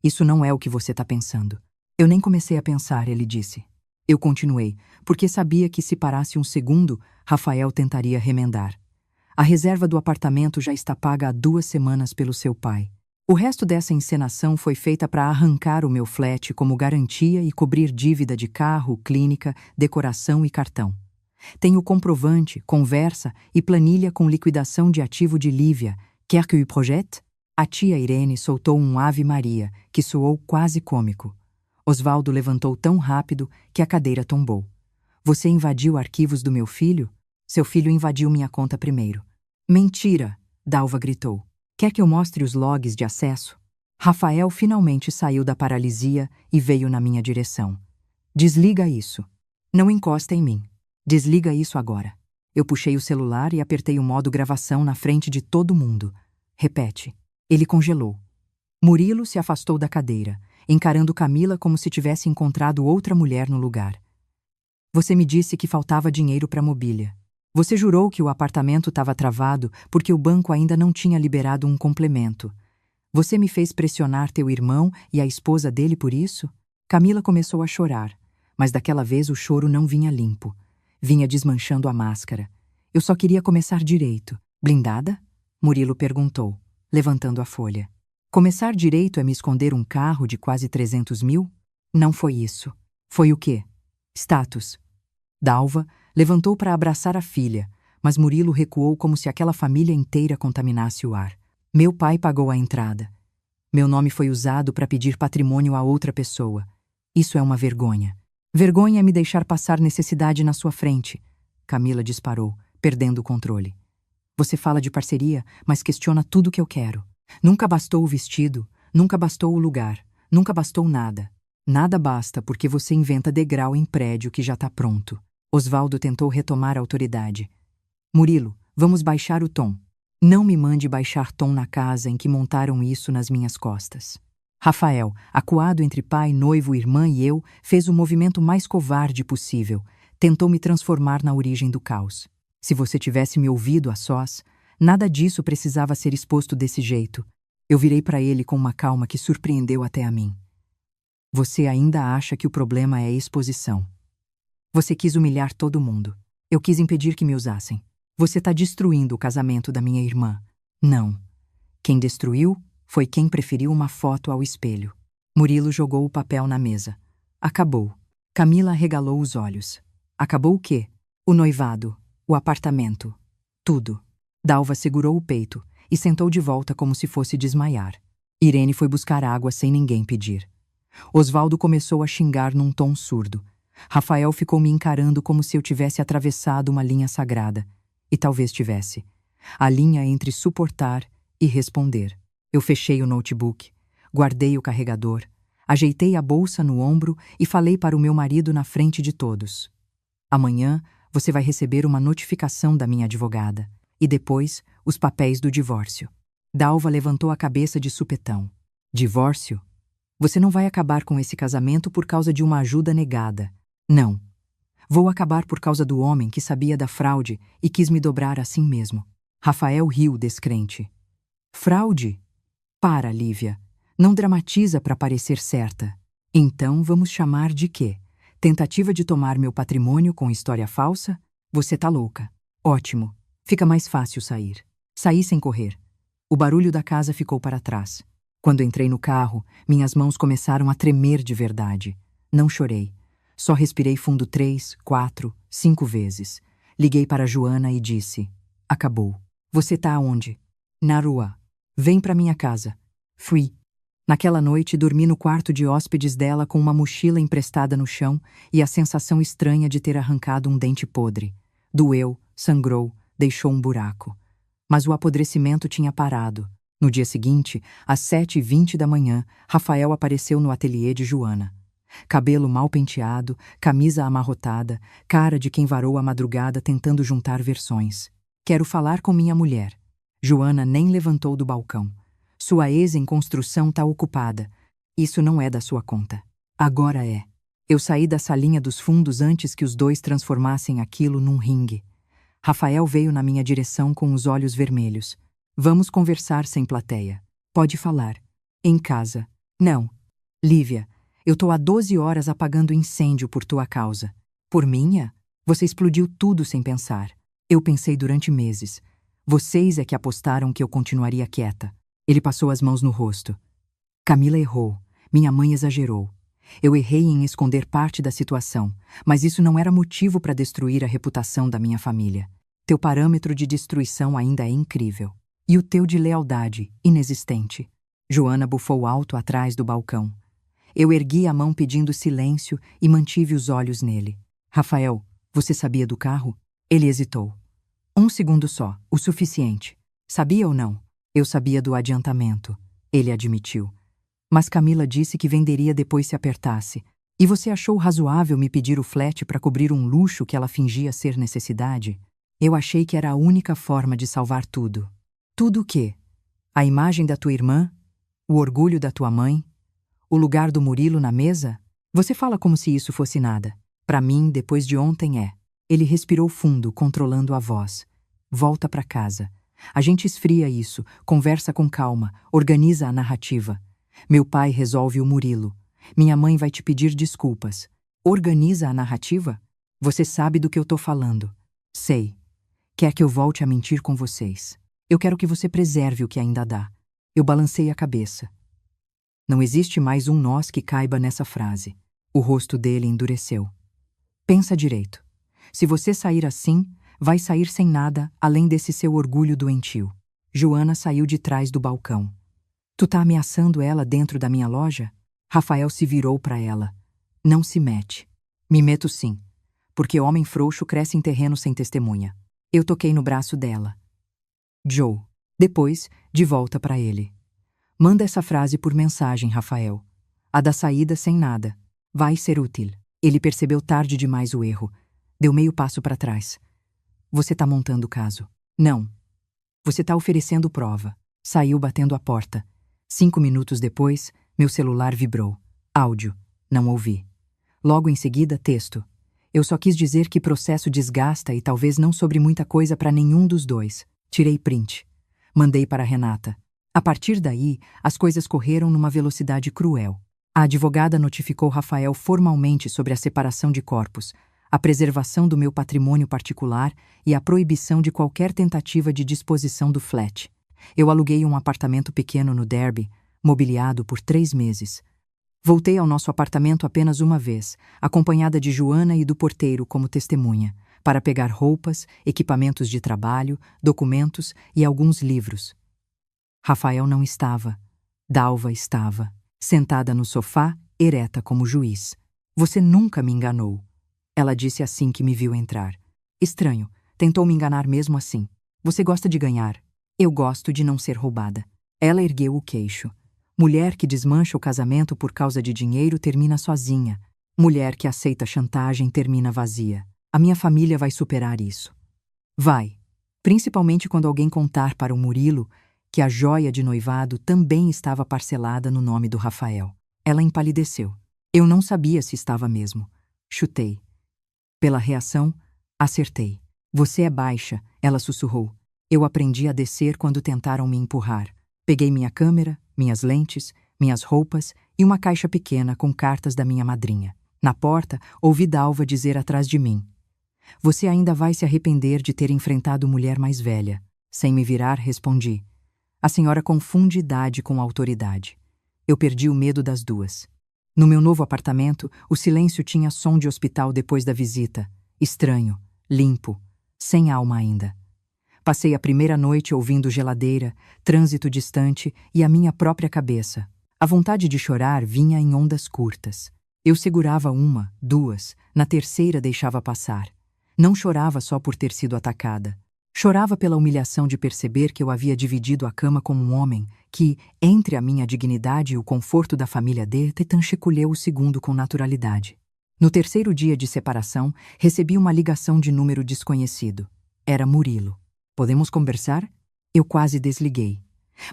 Isso não é o que você está pensando. Eu nem comecei a pensar, ele disse. Eu continuei, porque sabia que se parasse um segundo, Rafael tentaria remendar. A reserva do apartamento já está paga há 2 semanas pelo seu pai. O resto dessa encenação foi feita para arrancar o meu flat como garantia e cobrir dívida de carro, clínica, decoração e cartão. Tenho comprovante, conversa e planilha com liquidação de ativo de Lívia. Quer que eu projete? A tia Irene soltou um Ave Maria, que soou quase cômico. Osvaldo levantou tão rápido que a cadeira tombou. Você invadiu arquivos do meu filho? Seu filho invadiu minha conta primeiro. Mentira! Dalva gritou. Quer que eu mostre os logs de acesso? Rafael finalmente saiu da paralisia e veio na minha direção. Desliga isso. Não encosta em mim. Desliga isso agora. Eu puxei o celular e apertei o modo gravação na frente de todo mundo. Repete. Ele congelou. Murilo se afastou da cadeira, encarando Camila como se tivesse encontrado outra mulher no lugar. Você me disse que faltava dinheiro para mobília. Você jurou que o apartamento estava travado porque o banco ainda não tinha liberado um complemento. Você me fez pressionar teu irmão e a esposa dele por isso? Camila começou a chorar, mas daquela vez o choro não vinha limpo. Vinha desmanchando a máscara. Eu só queria começar direito. Blindada? Murilo perguntou, levantando a folha. Começar direito é me esconder um carro de quase 300 mil? Não foi isso. Foi o quê? Status. Dalva levantou para abraçar a filha, mas Murilo recuou como se aquela família inteira contaminasse o ar. Meu pai pagou a entrada. Meu nome foi usado para pedir patrimônio a outra pessoa. Isso é uma vergonha. Vergonha é me deixar passar necessidade na sua frente. Camila disparou, perdendo o controle. Você fala de parceria, mas questiona tudo que eu quero. Nunca bastou o vestido, nunca bastou o lugar, nunca bastou nada. Nada basta porque você inventa degrau em prédio que já está pronto. Osvaldo tentou retomar a autoridade. Murilo, vamos baixar o tom. Não me mande baixar tom na casa em que montaram isso nas minhas costas. Rafael, acuado entre pai, noivo, irmã e eu, fez o movimento mais covarde possível. Tentou me transformar na origem do caos. Se você tivesse me ouvido a sós, nada disso precisava ser exposto desse jeito. Eu virei para ele com uma calma que surpreendeu até a mim. Você ainda acha que o problema é a exposição. Você quis humilhar todo mundo. Eu quis impedir que me usassem. Você está destruindo o casamento da minha irmã. Não. Quem destruiu foi quem preferiu uma foto ao espelho. Murilo jogou o papel na mesa. Acabou. Camila arregalou os olhos. Acabou o quê? O noivado, o apartamento, tudo. Dalva segurou o peito e sentou de volta como se fosse desmaiar. Irene foi buscar água sem ninguém pedir. Osvaldo começou a xingar num tom surdo. Rafael ficou me encarando como se eu tivesse atravessado uma linha sagrada. E talvez tivesse. A linha entre suportar e responder. Eu fechei o notebook, guardei o carregador, ajeitei a bolsa no ombro e falei para o meu marido na frente de todos. Amanhã você vai receber uma notificação da minha advogada. E depois, os papéis do divórcio. Dalva levantou a cabeça de supetão. Divórcio? Você não vai acabar com esse casamento por causa de uma ajuda negada. Não. Vou acabar por causa do homem que sabia da fraude e quis me dobrar assim mesmo. Rafael riu descrente. Fraude? Para, Lívia. Não dramatiza para parecer certa. Então vamos chamar de quê? Tentativa de tomar meu patrimônio com história falsa? Você tá louca. Ótimo. Fica mais fácil sair. Saí sem correr. O barulho da casa ficou para trás. Quando entrei no carro, minhas mãos começaram a tremer de verdade. Não chorei. Só respirei fundo 3, 4, 5 vezes. Liguei para Joana e disse: acabou. Você tá aonde? Na rua. Vem para minha casa. Fui. Naquela noite, dormi no quarto de hóspedes dela com uma mochila emprestada no chão e a sensação estranha de ter arrancado um dente podre. Doeu, sangrou, deixou um buraco. Mas o apodrecimento tinha parado. No dia seguinte, às 7h20 da manhã, Rafael apareceu no ateliê de Joana. Cabelo mal penteado, camisa amarrotada, cara de quem varou a madrugada tentando juntar versões. Quero falar com minha mulher. Joana nem levantou do balcão. Sua ex em construção tá ocupada. Isso não é da sua conta. Agora é. Eu saí da salinha dos fundos antes que os dois transformassem aquilo num ringue. Rafael veio na minha direção com os olhos vermelhos. Vamos conversar sem plateia. Pode falar. Em casa. Não. Lívia, eu tô há 12 horas apagando incêndio por tua causa. Por minha? Você explodiu tudo sem pensar. Eu pensei durante meses. Vocês é que apostaram que eu continuaria quieta. Ele passou as mãos no rosto. Camila errou. Minha mãe exagerou. Eu errei em esconder parte da situação, mas isso não era motivo para destruir a reputação da minha família. Teu parâmetro de destruição ainda é incrível. E o teu de lealdade, inexistente. Joana bufou alto atrás do balcão. Eu ergui a mão pedindo silêncio e mantive os olhos nele. Rafael, você sabia do carro? Ele hesitou. 1 segundo só, o suficiente. Sabia ou não? Eu sabia do adiantamento. Ele admitiu. Mas Camila disse que venderia depois se apertasse. E você achou razoável me pedir o flat para cobrir um luxo que ela fingia ser necessidade? Eu achei que era a única forma de salvar tudo. Tudo o quê? A imagem da tua irmã? O orgulho da tua mãe? O lugar do Murilo na mesa? Você fala como se isso fosse nada. Para mim, depois de ontem é. Ele respirou fundo, controlando a voz. Volta para casa. A gente esfria isso, conversa com calma, organiza a narrativa. Meu pai resolve o Murilo. Minha mãe vai te pedir desculpas. Organiza a narrativa? Você sabe do que eu tô falando. Sei. Quer que eu volte a mentir com vocês. Eu quero que você preserve o que ainda dá. Eu balancei a cabeça. Não existe mais um nós que caiba nessa frase. O rosto dele endureceu. Pensa direito. Se você sair assim, vai sair sem nada além desse seu orgulho doentio. Joana saiu de trás do balcão. Tu tá ameaçando ela dentro da minha loja? Rafael se virou para ela. Não se mete. Me meto sim. Porque homem frouxo cresce em terreno sem testemunha. Eu toquei no braço dela. Joe. Depois, de volta para ele. Manda essa frase por mensagem, Rafael. A da saída sem nada. Vai ser útil. Ele percebeu tarde demais o erro. Deu meio passo para trás. Você tá montando o caso. Não. Você tá oferecendo prova. Saiu batendo a porta. 5 minutos depois, meu celular vibrou. Áudio. Não ouvi. Logo em seguida, texto. Eu só quis dizer que processo desgasta e talvez não sobre muita coisa para nenhum dos dois. Tirei print. Mandei para Renata. A partir daí, as coisas correram numa velocidade cruel. A advogada notificou Rafael formalmente sobre a separação de corpos, a preservação do meu patrimônio particular e a proibição de qualquer tentativa de disposição do flat. Eu aluguei um apartamento pequeno no Derby, mobiliado por 3 meses. Voltei ao nosso apartamento apenas uma vez, acompanhada de Joana e do porteiro como testemunha, para pegar roupas, equipamentos de trabalho, documentos e alguns livros. Rafael não estava. Dalva estava, sentada no sofá, ereta como juiz. Você nunca me enganou. Ela disse assim que me viu entrar. Estranho, tentou me enganar mesmo assim. Você gosta de ganhar. Eu gosto de não ser roubada. Ela ergueu o queixo. Mulher que desmancha o casamento por causa de dinheiro termina sozinha. Mulher que aceita chantagem termina vazia. A minha família vai superar isso. Vai. Principalmente quando alguém contar para o Murilo que a joia de noivado também estava parcelada no nome do Rafael. Ela empalideceu. Eu não sabia se estava mesmo. Chutei. Pela reação, acertei. Você é baixa, ela sussurrou. Eu aprendi a descer quando tentaram me empurrar. Peguei minha câmera, minhas lentes, minhas roupas e uma caixa pequena com cartas da minha madrinha. Na porta, ouvi Dalva dizer atrás de mim. Você ainda vai se arrepender de ter enfrentado mulher mais velha. Sem me virar, respondi. A senhora confunde idade com autoridade. Eu perdi o medo das duas. No meu novo apartamento, o silêncio tinha som de hospital depois da visita. Estranho, limpo, sem alma ainda. Passei a primeira noite ouvindo geladeira, trânsito distante e a minha própria cabeça. A vontade de chorar vinha em ondas curtas. Eu segurava uma, duas, na terceira deixava passar. Não chorava só por ter sido atacada. Chorava pela humilhação de perceber que eu havia dividido a cama com um homem que, entre a minha dignidade e o conforto da família dele, tancheculheu o segundo com naturalidade. No terceiro dia de separação, recebi uma ligação de número desconhecido. Era Murilo. Podemos conversar? Eu quase desliguei.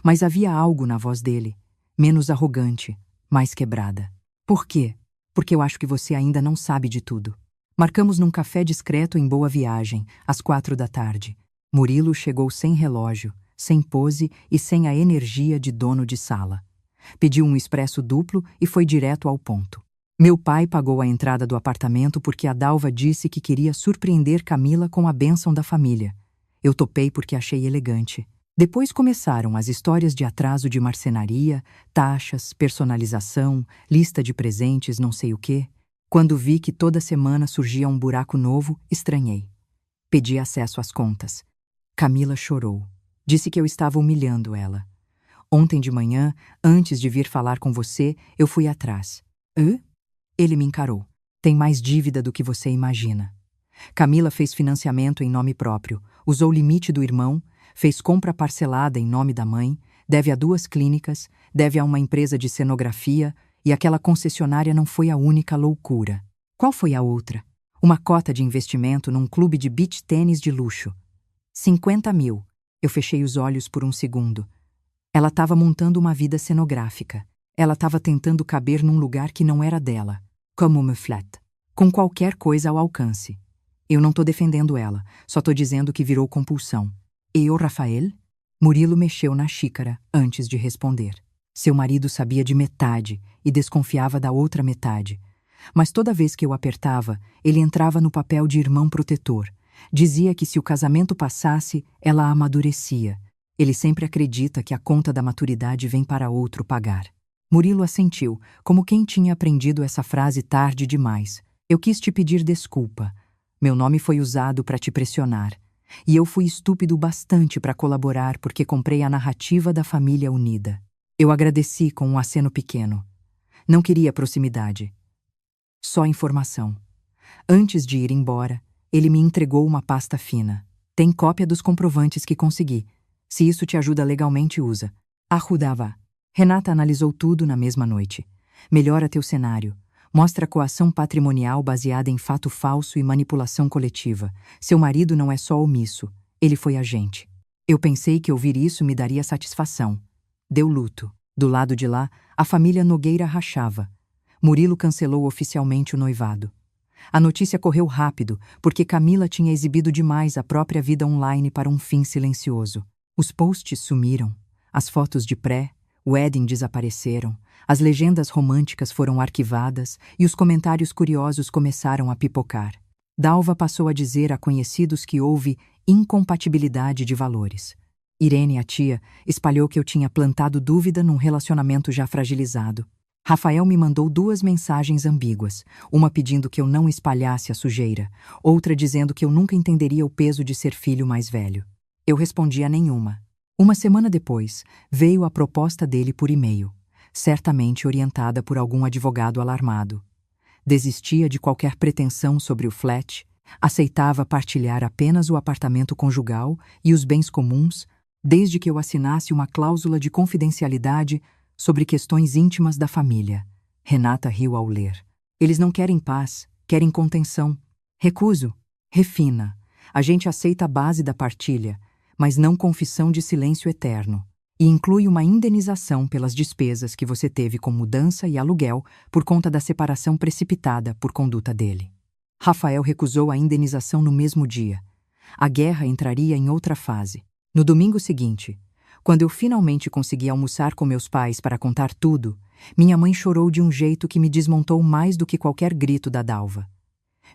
Mas havia algo na voz dele, menos arrogante, mais quebrada. Por quê? Porque eu acho que você ainda não sabe de tudo. Marcamos num café discreto em Boa Viagem, às 4 da tarde. Murilo chegou sem relógio, sem pose e sem a energia de dono de sala. Pediu um expresso duplo e foi direto ao ponto. Meu pai pagou a entrada do apartamento porque a Dalva disse que queria surpreender Camila com a bênção da família. Eu topei porque achei elegante. Depois começaram as histórias de atraso de marcenaria, taxas, personalização, lista de presentes, não sei o quê. Quando vi que toda semana surgia um buraco novo, estranhei. Pedi acesso às contas. Camila chorou. Disse que eu estava humilhando ela. Ontem de manhã, antes de vir falar com você, eu fui atrás. Hã? Ele me encarou. Tem mais dívida do que você imagina. Camila fez financiamento em nome próprio, usou o limite do irmão, fez compra parcelada em nome da mãe, deve a 2 clínicas, deve a uma empresa de cenografia, e aquela concessionária não foi a única loucura. Qual foi a outra? Uma cota de investimento num clube de beach tênis de luxo. 50 mil. Eu fechei os olhos por um segundo. Ela estava montando uma vida cenográfica. Ela estava tentando caber num lugar que não era dela. Como uma flat. Com qualquer coisa ao alcance. Eu não tô defendendo ela, só tô dizendo que virou compulsão. E o Rafael? Murilo mexeu na xícara antes de responder. Seu marido sabia de metade e desconfiava da outra metade. Mas toda vez que eu apertava, ele entrava no papel de irmão protetor. Dizia que se o casamento passasse, ela amadurecia. Ele sempre acredita que a conta da maturidade vem para outro pagar. Murilo assentiu, como quem tinha aprendido essa frase tarde demais. Eu quis te pedir desculpa. Meu nome foi usado para te pressionar. E eu fui estúpido bastante para colaborar porque comprei a narrativa da família unida. Eu agradeci com um aceno pequeno. Não queria proximidade. Só informação. Antes de ir embora, ele me entregou uma pasta fina. Tem cópia dos comprovantes que consegui. Se isso te ajuda legalmente, usa. Ajudava. Renata analisou tudo na mesma noite. Melhora teu cenário. Mostra coação patrimonial baseada em fato falso e manipulação coletiva. Seu marido não é só omisso. Ele foi agente. Eu pensei que ouvir isso me daria satisfação. Deu luto. Do lado de lá, a família Nogueira rachava. Murilo cancelou oficialmente o noivado. A notícia correu rápido, porque Camila tinha exibido demais a própria vida online para um fim silencioso. Os posts sumiram. As fotos de pré-wedding desapareceram. As legendas românticas foram arquivadas e os comentários curiosos começaram a pipocar. Dalva passou a dizer a conhecidos que houve incompatibilidade de valores. Irene, a tia, espalhou que eu tinha plantado dúvida num relacionamento já fragilizado. Rafael me mandou 2 mensagens ambíguas, uma pedindo que eu não espalhasse a sujeira, outra dizendo que eu nunca entenderia o peso de ser filho mais velho. Eu respondi a nenhuma. Uma semana depois, veio a proposta dele por e-mail, certamente orientada por algum advogado alarmado. Desistia de qualquer pretensão sobre o flat, aceitava partilhar apenas o apartamento conjugal e os bens comuns, desde que eu assinasse uma cláusula de confidencialidade sobre questões íntimas da família. Renata riu ao ler. Eles não querem paz, querem contenção. Recuso. Refina. A gente aceita a base da partilha, mas não confissão de silêncio eterno. E inclui uma indenização pelas despesas que você teve com mudança e aluguel por conta da separação precipitada por conduta dele. Rafael recusou a indenização no mesmo dia. A guerra entraria em outra fase. No domingo seguinte, quando eu finalmente consegui almoçar com meus pais para contar tudo, minha mãe chorou de um jeito que me desmontou mais do que qualquer grito da Dalva.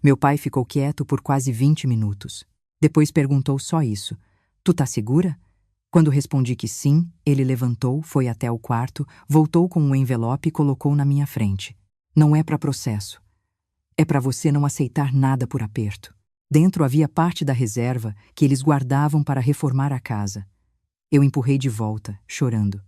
Meu pai ficou quieto por quase 20 minutos. Depois perguntou só isso. Tu tá segura? Quando respondi que sim, ele levantou, foi até o quarto, voltou com um envelope e colocou na minha frente. Não é para processo. É para você não aceitar nada por aperto. Dentro havia parte da reserva que eles guardavam para reformar a casa. Eu empurrei de volta, chorando.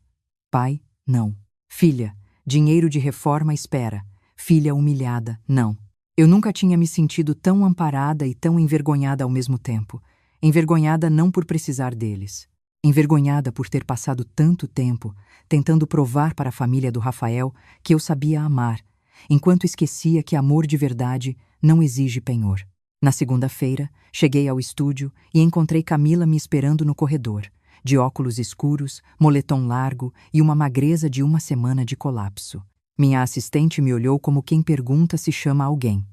Pai, não. Filha, dinheiro de reforma espera. Filha humilhada, não. Eu nunca tinha me sentido tão amparada e tão envergonhada ao mesmo tempo. Envergonhada não por precisar deles. Envergonhada por ter passado tanto tempo tentando provar para a família do Rafael que eu sabia amar, enquanto esquecia que amor de verdade não exige penhor. Na segunda-feira, cheguei ao estúdio e encontrei Camila me esperando no corredor, de óculos escuros, moletom largo e uma magreza de 1 semana de colapso. Minha assistente me olhou como quem pergunta se chama alguém.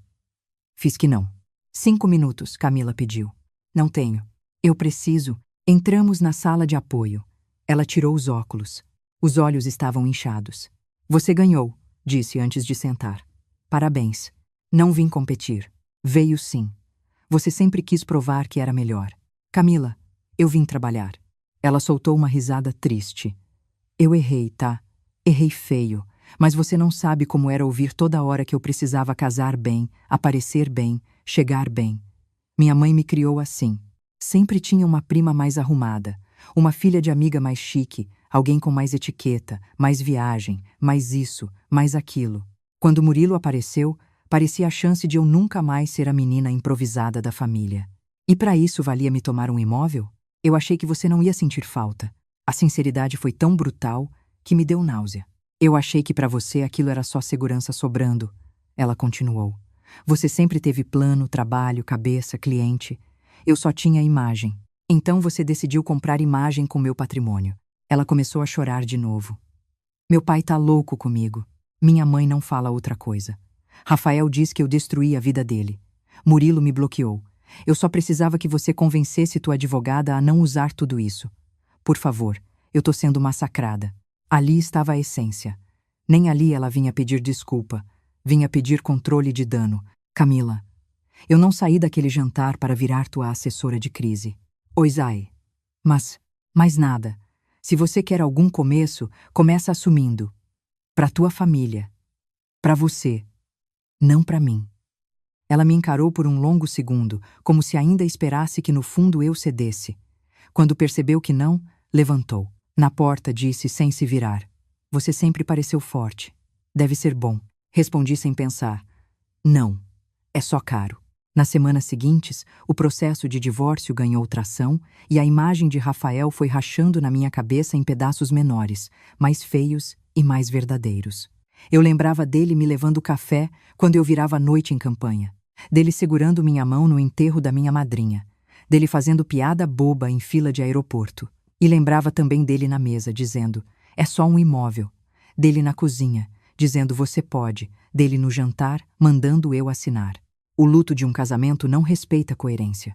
Fiz que não. 5 minutos, Camila pediu. Não tenho. Eu preciso. Entramos na sala de apoio. Ela tirou os óculos. Os olhos estavam inchados. Você ganhou, disse antes de sentar. Parabéns. Não vim competir. Veio sim. Você sempre quis provar que era melhor. Camila, eu vim trabalhar. Ela soltou uma risada triste. Eu errei, tá? Errei feio. Mas você não sabe como era ouvir toda hora que eu precisava casar bem, aparecer bem, chegar bem. Minha mãe me criou assim. Sempre tinha uma prima mais arrumada, uma filha de amiga mais chique, alguém com mais etiqueta, mais viagem, mais isso, mais aquilo. Quando Murilo apareceu, parecia a chance de eu nunca mais ser a menina improvisada da família. E para isso valia me tomar um imóvel? Eu achei que você não ia sentir falta. A sinceridade foi tão brutal que me deu náusea. Eu achei que para você aquilo era só segurança sobrando. Ela continuou. Você sempre teve plano, trabalho, cabeça, cliente. Eu só tinha imagem. Então você decidiu comprar imagem com meu patrimônio. Ela começou a chorar de novo. Meu pai tá louco comigo. Minha mãe não fala outra coisa. Rafael diz que eu destruí a vida dele. Murilo me bloqueou. Eu só precisava que você convencesse tua advogada a não usar tudo isso. Por favor, eu tô sendo massacrada. Ali estava a essência. Nem ali ela vinha pedir desculpa. Vinha pedir controle de dano. Camila, eu não saí daquele jantar para virar tua assessora de crise. Oi, Zay. Mas, mais nada. Se você quer algum começo, começa assumindo. Pra tua família. Pra você. Não pra mim. Ela me encarou por um longo segundo, como se ainda esperasse que no fundo eu cedesse. Quando percebeu que não, levantou. Na porta disse sem se virar. Você sempre pareceu forte. Deve ser bom. Respondi sem pensar. Não. É só caro. Nas semanas seguintes, o processo de divórcio ganhou tração e a imagem de Rafael foi rachando na minha cabeça em pedaços menores, mais feios e mais verdadeiros. Eu lembrava dele me levando café quando eu virava a noite em campanha, dele segurando minha mão no enterro da minha madrinha, dele fazendo piada boba em fila de aeroporto. E lembrava também dele na mesa, dizendo, é só um imóvel, dele na cozinha, dizendo você pode, dele no jantar, mandando eu assinar. O luto de um casamento não respeita coerência.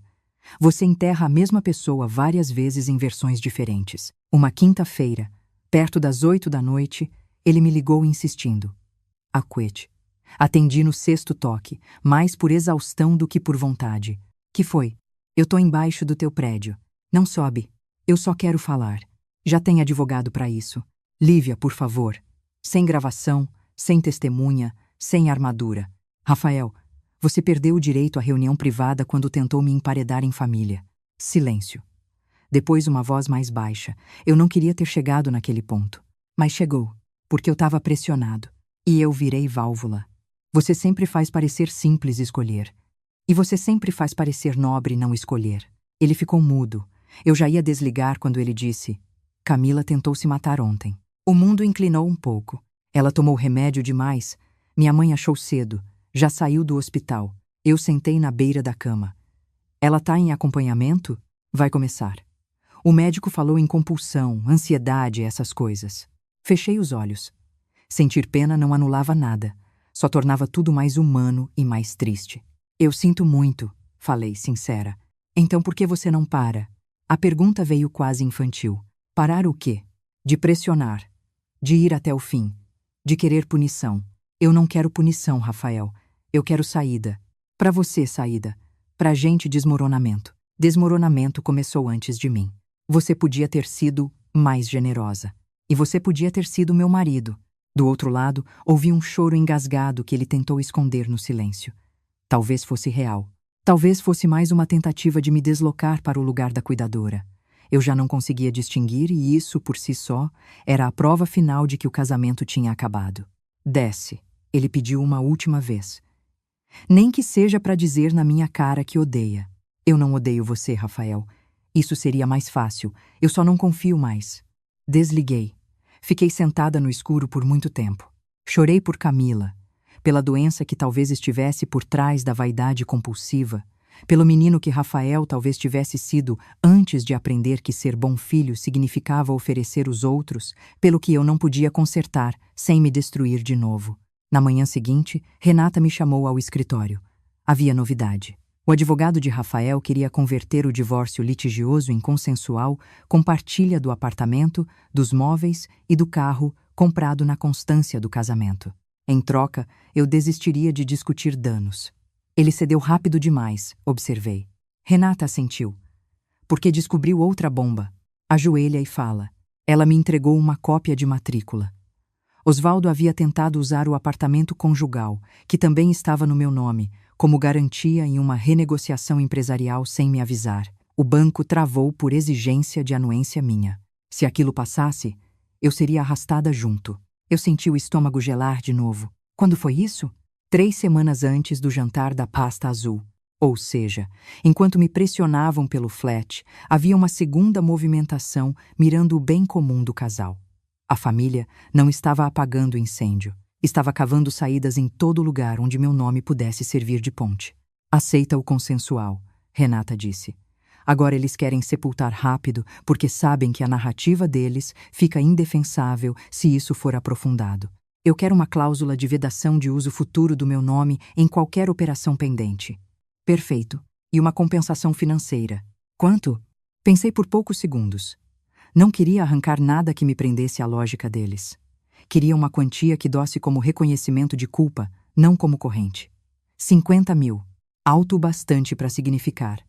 Você enterra a mesma pessoa várias vezes em versões diferentes. Uma quinta-feira, perto das 8 da noite, ele me ligou insistindo. Aquete. Atendi no sexto toque, mais por exaustão do que por vontade. Que foi? Eu tô embaixo do teu prédio. Não sobe. Eu só quero falar. Já tem advogado para isso. Lívia, por favor. Sem gravação, sem testemunha, sem armadura. Rafael, você perdeu o direito à reunião privada quando tentou me emparedar em família. Silêncio. Depois uma voz mais baixa. Eu não queria ter chegado naquele ponto. Mas chegou, porque eu estava pressionado. E eu virei válvula. Você sempre faz parecer simples escolher. E você sempre faz parecer nobre não escolher. Ele ficou mudo. Eu já ia desligar quando ele disse: Camila tentou se matar ontem. O mundo inclinou um pouco. Ela tomou remédio demais. Minha mãe achou cedo. Já saiu do hospital. Eu sentei na beira da cama. Ela tá em acompanhamento? Vai começar. O médico falou em compulsão, ansiedade, essas coisas. Fechei os olhos. Sentir pena não anulava nada. Só tornava tudo mais humano e mais triste. Eu sinto muito, falei, sincera. Então por que você não para? A pergunta veio quase infantil. Parar o quê? De pressionar. De ir até o fim. De querer punição. Eu não quero punição, Rafael. Eu quero saída. Pra você, saída. Pra gente, desmoronamento. Desmoronamento começou antes de mim. Você podia ter sido mais generosa. E você podia ter sido meu marido. Do outro lado, ouvi um choro engasgado que ele tentou esconder no silêncio. Talvez fosse real. Talvez fosse mais uma tentativa de me deslocar para o lugar da cuidadora. Eu já não conseguia distinguir e isso, por si só, era a prova final de que o casamento tinha acabado. Desce. Ele pediu uma última vez. Nem que seja para dizer na minha cara que odeia. Eu não odeio você, Rafael. Isso seria mais fácil. Eu só não confio mais. Desliguei. Fiquei sentada no escuro por muito tempo. Chorei por Camila, pela doença que talvez estivesse por trás da vaidade compulsiva, pelo menino que Rafael talvez tivesse sido antes de aprender que ser bom filho significava oferecer os outros, pelo que eu não podia consertar sem me destruir de novo. Na manhã seguinte, Renata me chamou ao escritório. Havia novidade. O advogado de Rafael queria converter o divórcio litigioso em consensual com partilha do apartamento, dos móveis e do carro comprado na constância do casamento. Em troca, eu desistiria de discutir danos. Ele cedeu rápido demais, observei. Renata assentiu. Porque descobriu outra bomba. Ajoelha e fala. Ela me entregou uma cópia de matrícula. Osvaldo havia tentado usar o apartamento conjugal, que também estava no meu nome, como garantia em uma renegociação empresarial sem me avisar. O banco travou por exigência de anuência minha. Se aquilo passasse, eu seria arrastada junto. Eu senti o estômago gelar de novo. Quando foi isso? 3 semanas antes do jantar da pasta azul. Ou seja, enquanto me pressionavam pelo flat, havia uma segunda movimentação mirando o bem comum do casal. A família não estava apagando o incêndio. Estava cavando saídas em todo lugar onde meu nome pudesse servir de ponte. Aceita o consensual, Renata disse. Agora eles querem sepultar rápido porque sabem que a narrativa deles fica indefensável se isso for aprofundado. Eu quero uma cláusula de vedação de uso futuro do meu nome em qualquer operação pendente. Perfeito. E uma compensação financeira. Quanto? Pensei por poucos segundos. Não queria arrancar nada que me prendesse à lógica deles. Queria uma quantia que dosse como reconhecimento de culpa, não como corrente. 50 mil. Alto o bastante para significar.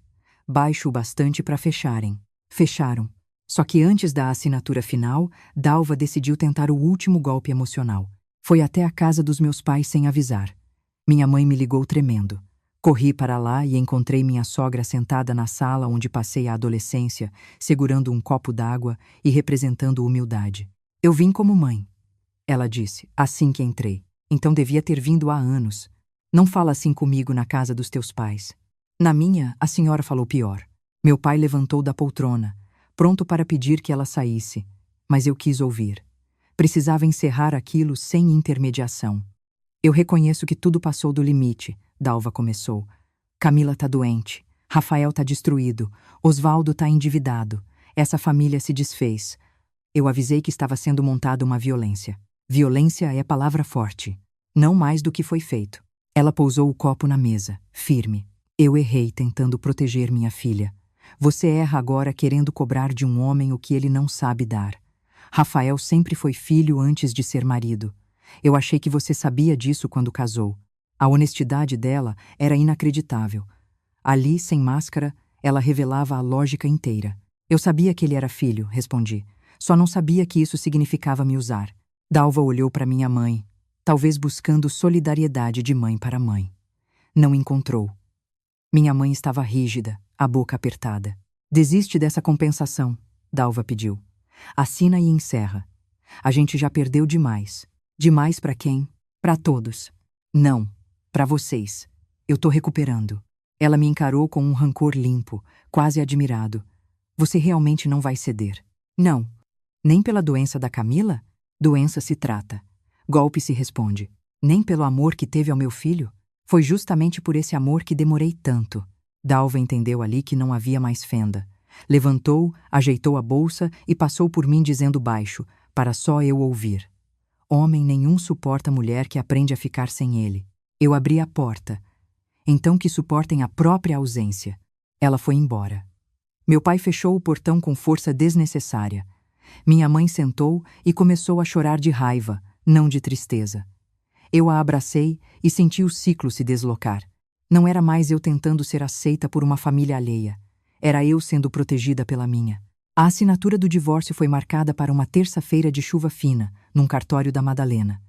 Baixo o bastante para fecharem. Fecharam. Só que antes da assinatura final, Dalva decidiu tentar o último golpe emocional. Foi até a casa dos meus pais sem avisar. Minha mãe me ligou tremendo. Corri para lá e encontrei minha sogra sentada na sala onde passei a adolescência, segurando um copo d'água e representando humildade. Eu vim como mãe. Ela disse, assim que entrei. Então devia ter vindo há anos. Não fala assim comigo na casa dos teus pais. Na minha, a senhora falou pior. Meu pai levantou da poltrona, pronto para pedir que ela saísse, mas eu quis ouvir. Precisava encerrar aquilo sem intermediação. Eu reconheço que tudo passou do limite, Dalva começou. Camila tá doente, Rafael tá destruído, Osvaldo tá endividado, essa família se desfez. Eu avisei que estava sendo montada uma violência. Violência é palavra forte. Não mais do que foi feito. Ela pousou o copo na mesa, firme. Eu errei tentando proteger minha filha. Você erra agora querendo cobrar de um homem o que ele não sabe dar. Rafael sempre foi filho antes de ser marido. Eu achei que você sabia disso quando casou. A honestidade dela era inacreditável. Ali, sem máscara, ela revelava a lógica inteira. Eu sabia que ele era filho, respondi. Só não sabia que isso significava me usar. Dalva olhou para minha mãe, talvez buscando solidariedade de mãe para mãe. Não encontrou. Minha mãe estava rígida, a boca apertada. Desiste dessa compensação, Dalva pediu. Assina e encerra. A gente já perdeu demais. Demais para quem? Para todos. Não, para vocês. Eu tô recuperando. Ela me encarou com um rancor limpo, quase admirado. Você realmente não vai ceder? Não. Nem pela doença da Camila? Doença se trata. Golpe se responde. Nem pelo amor que teve ao meu filho? Foi justamente por esse amor que demorei tanto. Dalva entendeu ali que não havia mais fenda. Levantou, ajeitou a bolsa e passou por mim dizendo baixo, para só eu ouvir. Homem nenhum suporta mulher que aprende a ficar sem ele. Eu abri a porta. Então que suportem a própria ausência. Ela foi embora. Meu pai fechou o portão com força desnecessária. Minha mãe sentou e começou a chorar de raiva, não de tristeza. Eu a abracei e senti o ciclo se deslocar. Não era mais eu tentando ser aceita por uma família alheia. Era eu sendo protegida pela minha. A assinatura do divórcio foi marcada para uma terça-feira de chuva fina, num cartório da Madalena.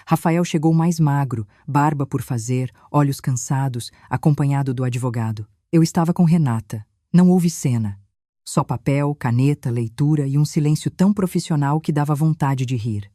Rafael chegou mais magro, barba por fazer, olhos cansados, acompanhado do advogado. Eu estava com Renata. Não houve cena. Só papel, caneta, leitura e um silêncio tão profissional que dava vontade de rir.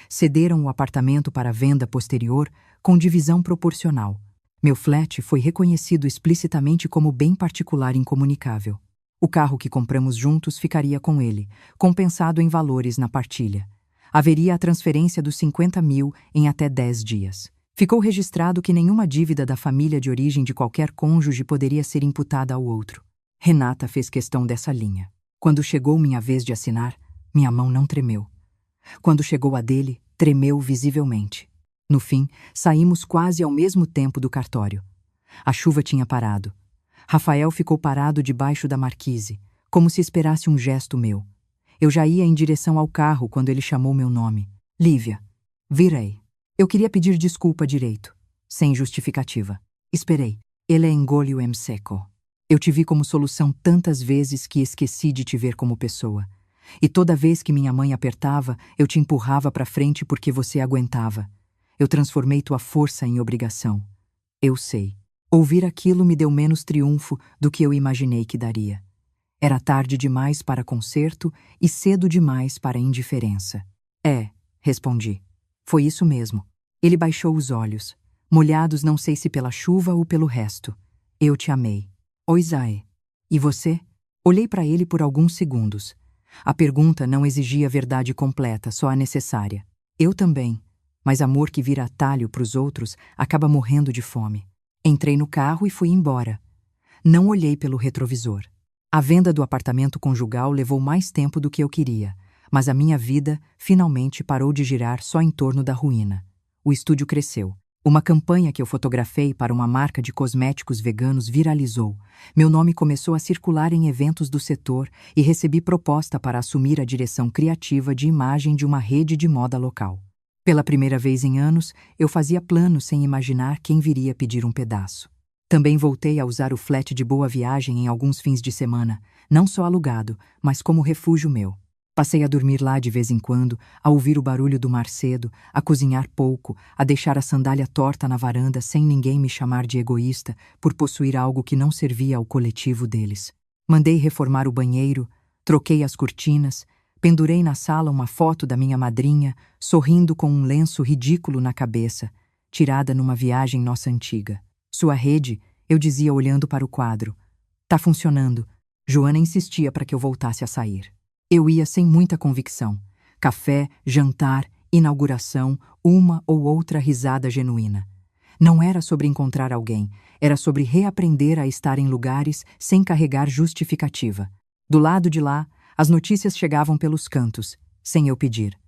Cederam o apartamento para venda posterior com divisão proporcional. Meu flat foi reconhecido explicitamente como bem particular incomunicável. O carro que compramos juntos ficaria com ele, compensado em valores na partilha. Haveria a transferência dos 50 mil em até 10 dias. Ficou registrado que nenhuma dívida da família de origem de qualquer cônjuge poderia ser imputada ao outro. Renata fez questão dessa linha. Quando chegou minha vez de assinar, minha mão não tremeu. Quando chegou a dele, tremeu visivelmente. No fim, saímos quase ao mesmo tempo do cartório. A chuva tinha parado. Rafael ficou parado debaixo da marquise, como se esperasse um gesto meu. Eu já ia em direção ao carro quando ele chamou meu nome. Lívia. Virei. Eu queria pedir desculpa direito, sem justificativa. Esperei. Ele engoliu em seco. Eu te vi como solução tantas vezes que esqueci de te ver como pessoa. E toda vez que minha mãe apertava, eu te empurrava para frente porque você aguentava. Eu transformei tua força em obrigação. Eu sei. Ouvir aquilo me deu menos triunfo do que eu imaginei que daria. Era tarde demais para conserto e cedo demais para indiferença. Respondi. Foi isso mesmo. Ele baixou os olhos, molhados não sei se pela chuva ou pelo resto. Eu te amei. Oi, Zae. E você? Olhei para ele por alguns segundos. A pergunta não exigia verdade completa, só a necessária. Eu também. Mas amor que vira atalho para os outros acaba morrendo de fome. Entrei no carro e fui embora. Não olhei pelo retrovisor. A venda do apartamento conjugal levou mais tempo do que eu queria, mas a minha vida finalmente parou de girar só em torno da ruína. O estúdio cresceu. Uma campanha que eu fotografei para uma marca de cosméticos veganos viralizou. Meu nome começou a circular em eventos do setor e recebi proposta para assumir a direção criativa de imagem de uma rede de moda local. Pela primeira vez em anos, eu fazia planos sem imaginar quem viria pedir um pedaço. Também voltei a usar o flat de Boa Viagem em alguns fins de semana, não só alugado, mas como refúgio meu. Passei a dormir lá de vez em quando, a ouvir o barulho do mar cedo, a cozinhar pouco, a deixar a sandália torta na varanda sem ninguém me chamar de egoísta por possuir algo que não servia ao coletivo deles. Mandei reformar o banheiro, troquei as cortinas, pendurei na sala uma foto da minha madrinha, sorrindo com um lenço ridículo na cabeça, tirada numa viagem nossa antiga. Sua rede, eu dizia olhando para o quadro. Tá funcionando. Joana insistia para que eu voltasse a sair. Eu ia sem muita convicção. Café, jantar, inauguração, uma ou outra risada genuína. Não era sobre encontrar alguém, era sobre reaprender a estar em lugares sem carregar justificativa. Do lado de lá, as notícias chegavam pelos cantos, sem eu pedir.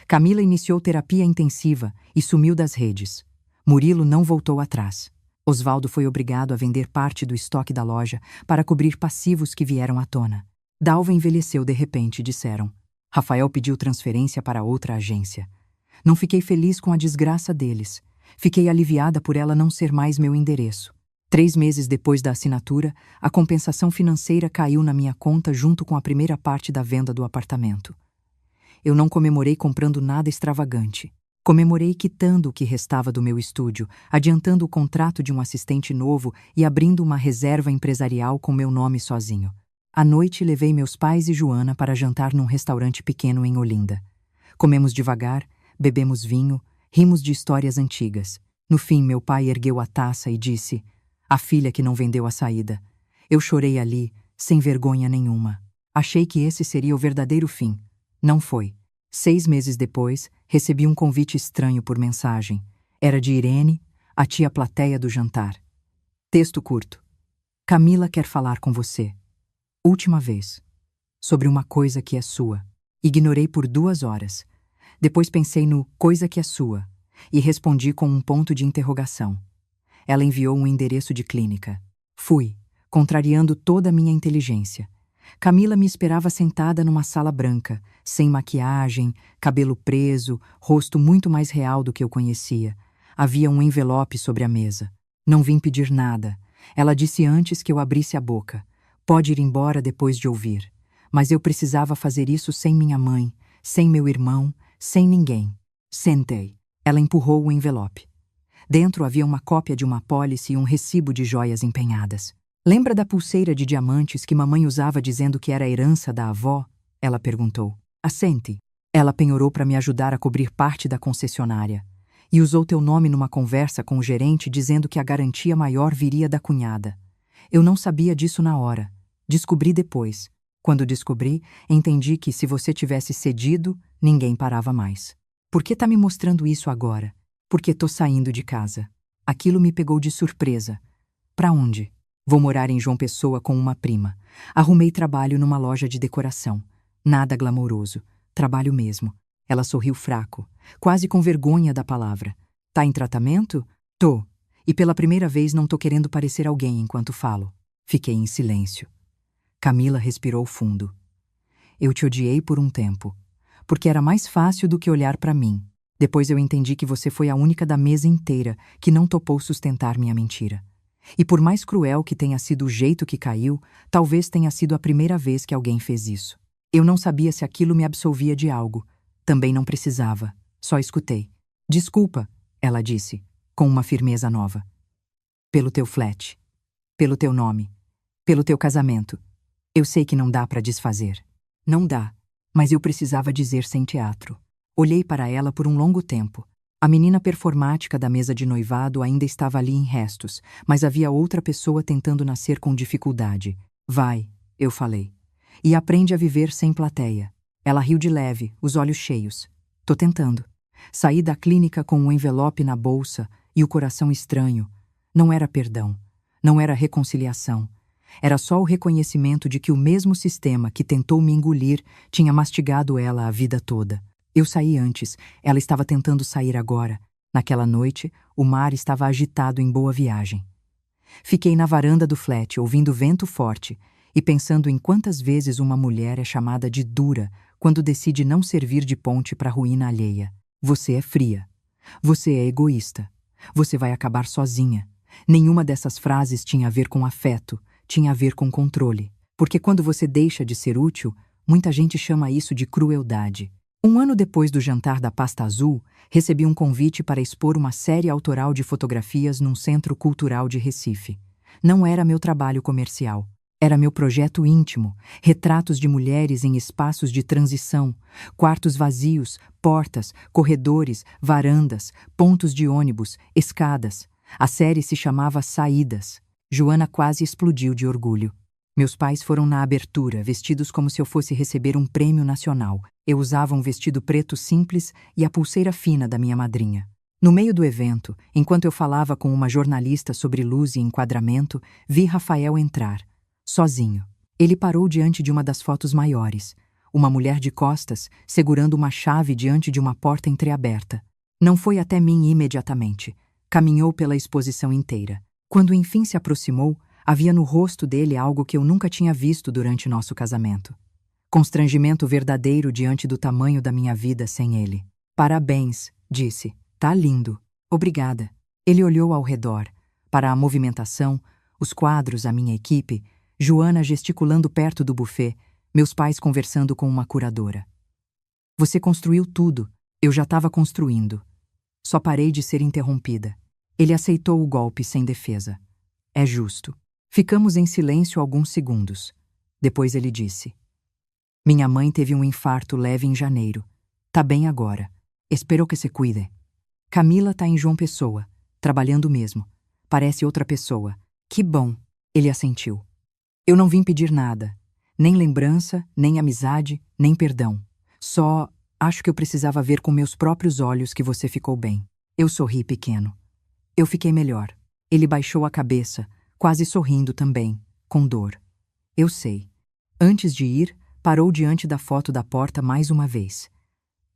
Camila iniciou terapia intensiva e sumiu das redes. Murilo não voltou atrás. Osvaldo foi obrigado a vender parte do estoque da loja para cobrir passivos que vieram à tona. Dalva envelheceu de repente, disseram. Rafael pediu transferência para outra agência. Não fiquei feliz com a desgraça deles. Fiquei aliviada por ela não ser mais meu endereço. 3 meses depois da assinatura, a compensação financeira caiu na minha conta junto com a primeira parte da venda do apartamento. Eu não comemorei comprando nada extravagante. Comemorei quitando o que restava do meu estúdio, adiantando o contrato de um assistente novo e abrindo uma reserva empresarial com meu nome sozinho. À noite, levei meus pais e Joana para jantar num restaurante pequeno em Olinda. Comemos devagar, bebemos vinho, rimos de histórias antigas. No fim, meu pai ergueu a taça e disse: "A filha que não vendeu a saída." Eu chorei ali, sem vergonha nenhuma. Achei que esse seria o verdadeiro fim. Não foi. 6 meses depois, recebi um convite estranho por mensagem. Era de Irene, a tia plateia do jantar. Texto curto. Camila quer falar com você. Última vez. Sobre uma coisa que é sua. Ignorei por 2 horas. Depois pensei no coisa que é sua e respondi com um ponto de interrogação. Ela enviou um endereço de clínica. Fui, contrariando toda a minha inteligência. Camila me esperava sentada numa sala branca, sem maquiagem, cabelo preso, rosto muito mais real do que eu conhecia. Havia um envelope sobre a mesa. Não vim pedir nada. Ela disse antes que eu abrisse a boca. Pode ir embora depois de ouvir. Mas eu precisava fazer isso sem minha mãe, sem meu irmão, sem ninguém. Sentei. Ela empurrou o envelope. Dentro havia uma cópia de uma apólice e um recibo de joias empenhadas. Lembra da pulseira de diamantes que mamãe usava dizendo que era a herança da avó? Ela perguntou. Assente. Ela penhorou para me ajudar a cobrir parte da concessionária. E usou teu nome numa conversa com o gerente dizendo que a garantia maior viria da cunhada. Eu não sabia disso na hora. Descobri depois. Quando descobri, entendi que se você tivesse cedido, ninguém parava mais. Por que tá me mostrando isso agora? Porque tô saindo de casa. Aquilo me pegou de surpresa. Pra onde? Vou morar em João Pessoa com uma prima. Arrumei trabalho numa loja de decoração. Nada glamouroso. Trabalho mesmo. Ela sorriu fraco, quase com vergonha da palavra. Tá em tratamento? Tô. E pela primeira vez não tô querendo parecer alguém enquanto falo. Fiquei em silêncio. Camila respirou fundo. Eu te odiei por um tempo, porque era mais fácil do que olhar para mim. Depois eu entendi que você foi a única da mesa inteira que não topou sustentar minha mentira. E por mais cruel que tenha sido o jeito que caiu, talvez tenha sido a primeira vez que alguém fez isso. Eu não sabia se aquilo me absolvia de algo. Também não precisava. Só escutei. Desculpa, ela disse, com uma firmeza nova. Pelo teu flat. Pelo teu nome. Pelo teu casamento. Eu sei que não dá para desfazer. Não dá, mas eu precisava dizer sem teatro. Olhei para ela por um longo tempo. A menina performática da mesa de noivado ainda estava ali em restos, mas havia outra pessoa tentando nascer com dificuldade. Vai, eu falei. E aprende a viver sem plateia. Ela riu de leve, os olhos cheios. Tô tentando. Saí da clínica com um envelope na bolsa e o coração estranho. Não era perdão. Não era reconciliação. Era só o reconhecimento de que o mesmo sistema que tentou me engolir tinha mastigado ela a vida toda. Eu saí antes, ela estava tentando sair agora. Naquela noite, o mar estava agitado em boa viagem. Fiquei na varanda do flat, ouvindo vento forte, e pensando em quantas vezes uma mulher é chamada de dura quando decide não servir de ponte para a ruína alheia. Você é fria. Você é egoísta. Você vai acabar sozinha. Nenhuma dessas frases tinha a ver com afeto, tinha a ver com controle. Porque quando você deixa de ser útil, muita gente chama isso de crueldade. Um ano depois do jantar da pasta azul, recebi um convite para expor uma série autoral de fotografias num centro cultural de Recife. Não era meu trabalho comercial. Era meu projeto íntimo, retratos de mulheres em espaços de transição, quartos vazios, portas, corredores, varandas, pontos de ônibus, escadas. A série se chamava Saídas. Joana quase explodiu de orgulho. Meus pais foram na abertura, vestidos como se eu fosse receber um prêmio nacional. Eu usava um vestido preto simples e a pulseira fina da minha madrinha. No meio do evento, enquanto eu falava com uma jornalista sobre luz e enquadramento, vi Rafael entrar, sozinho. Ele parou diante de uma das fotos maiores. Uma mulher de costas, segurando uma chave diante de uma porta entreaberta. Não foi até mim imediatamente. Caminhou pela exposição inteira. Quando enfim se aproximou, havia no rosto dele algo que eu nunca tinha visto durante nosso casamento. Constrangimento verdadeiro diante do tamanho da minha vida sem ele. Parabéns, disse. Tá lindo. Obrigada. Ele olhou ao redor, para a movimentação, os quadros, a minha equipe, Joana gesticulando perto do buffet, meus pais conversando com uma curadora. Você construiu tudo. Eu já estava construindo. Só parei de ser interrompida. Ele aceitou o golpe sem defesa. É justo. Ficamos em silêncio alguns segundos. Depois ele disse. Minha mãe teve um infarto leve em janeiro. Tá bem agora. Espero que se cuide. Camila tá em João Pessoa, trabalhando mesmo. Parece outra pessoa. Que bom. Ele assentiu. Eu não vim pedir nada. Nem lembrança, nem amizade, nem perdão. Só acho que eu precisava ver com meus próprios olhos que você ficou bem. Eu sorri pequeno. Eu fiquei melhor. Ele baixou a cabeça, quase sorrindo também, com dor. Eu sei. Antes de ir, parou diante da foto da porta mais uma vez.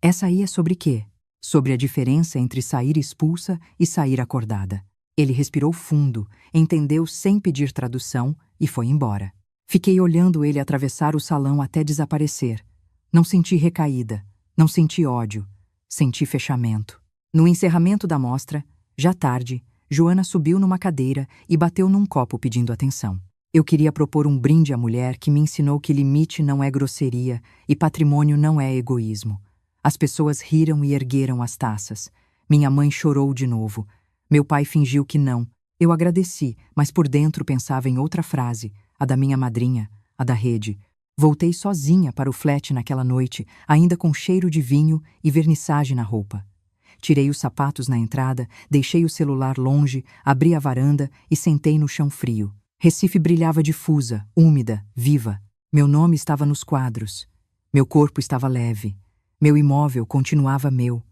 Essa aí é sobre quê? Sobre a diferença entre sair expulsa e sair acordada. Ele respirou fundo, entendeu sem pedir tradução e foi embora. Fiquei olhando ele atravessar o salão até desaparecer. Não senti recaída, não senti ódio, senti fechamento. No encerramento da mostra, já tarde, Joana subiu numa cadeira e bateu num copo pedindo atenção. Eu queria propor um brinde à mulher que me ensinou que limite não é grosseria e patrimônio não é egoísmo. As pessoas riram e ergueram as taças. Minha mãe chorou de novo. Meu pai fingiu que não. Eu agradeci, mas por dentro pensava em outra frase, a da minha madrinha, a da rede. Voltei sozinha para o flat naquela noite, ainda com cheiro de vinho e vernissagem na roupa. Tirei os sapatos na entrada, deixei o celular longe, abri a varanda e sentei no chão frio. Recife brilhava difusa, úmida, viva. Meu nome estava nos quadros. Meu corpo estava leve. Meu imóvel continuava meu.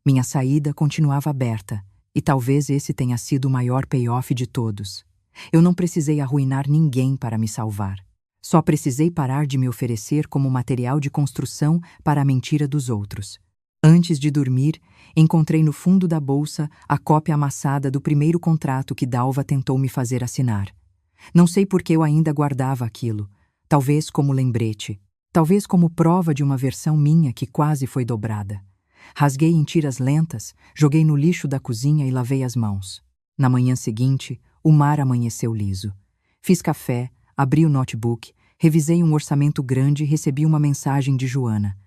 Minha saída continuava aberta. E talvez esse tenha sido o maior payoff de todos. Eu não precisei arruinar ninguém para me salvar. Só precisei parar de me oferecer como material de construção para a mentira dos outros. Antes de dormir, encontrei no fundo da bolsa a cópia amassada do primeiro contrato que Dalva tentou me fazer assinar. Não sei por que eu ainda guardava aquilo. Talvez como lembrete. Talvez como prova de uma versão minha que quase foi dobrada. Rasguei em tiras lentas, joguei no lixo da cozinha e lavei as mãos. Na manhã seguinte, o mar amanheceu liso. Fiz café, abri o notebook, revisei um orçamento grande e recebi uma mensagem de Joana.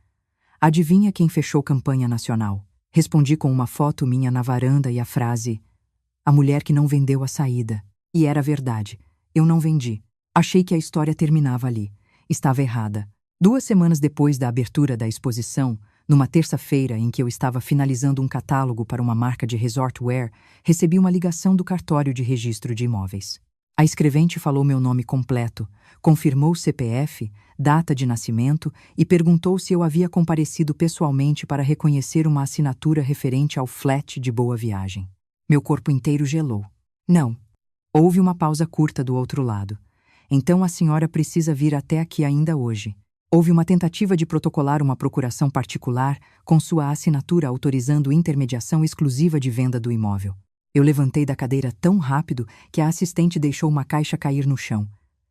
Adivinha quem fechou campanha nacional? Respondi com uma foto minha na varanda e a frase: a mulher que não vendeu a saída. E era verdade. Eu não vendi. Achei que a história terminava ali. Estava errada. 2 semanas depois da abertura da exposição, numa terça-feira em que eu estava finalizando um catálogo para uma marca de resortwear, recebi uma ligação do cartório de registro de imóveis. A escrevente falou meu nome completo, confirmou o CPF, data de nascimento e perguntou se eu havia comparecido pessoalmente para reconhecer uma assinatura referente ao flat de Boa Viagem. Meu corpo inteiro gelou. Não. Houve uma pausa curta do outro lado. Então a senhora precisa vir até aqui ainda hoje. Houve uma tentativa de protocolar uma procuração particular com sua assinatura autorizando intermediação exclusiva de venda do imóvel. Eu levantei da cadeira tão rápido que a assistente deixou uma caixa cair no chão.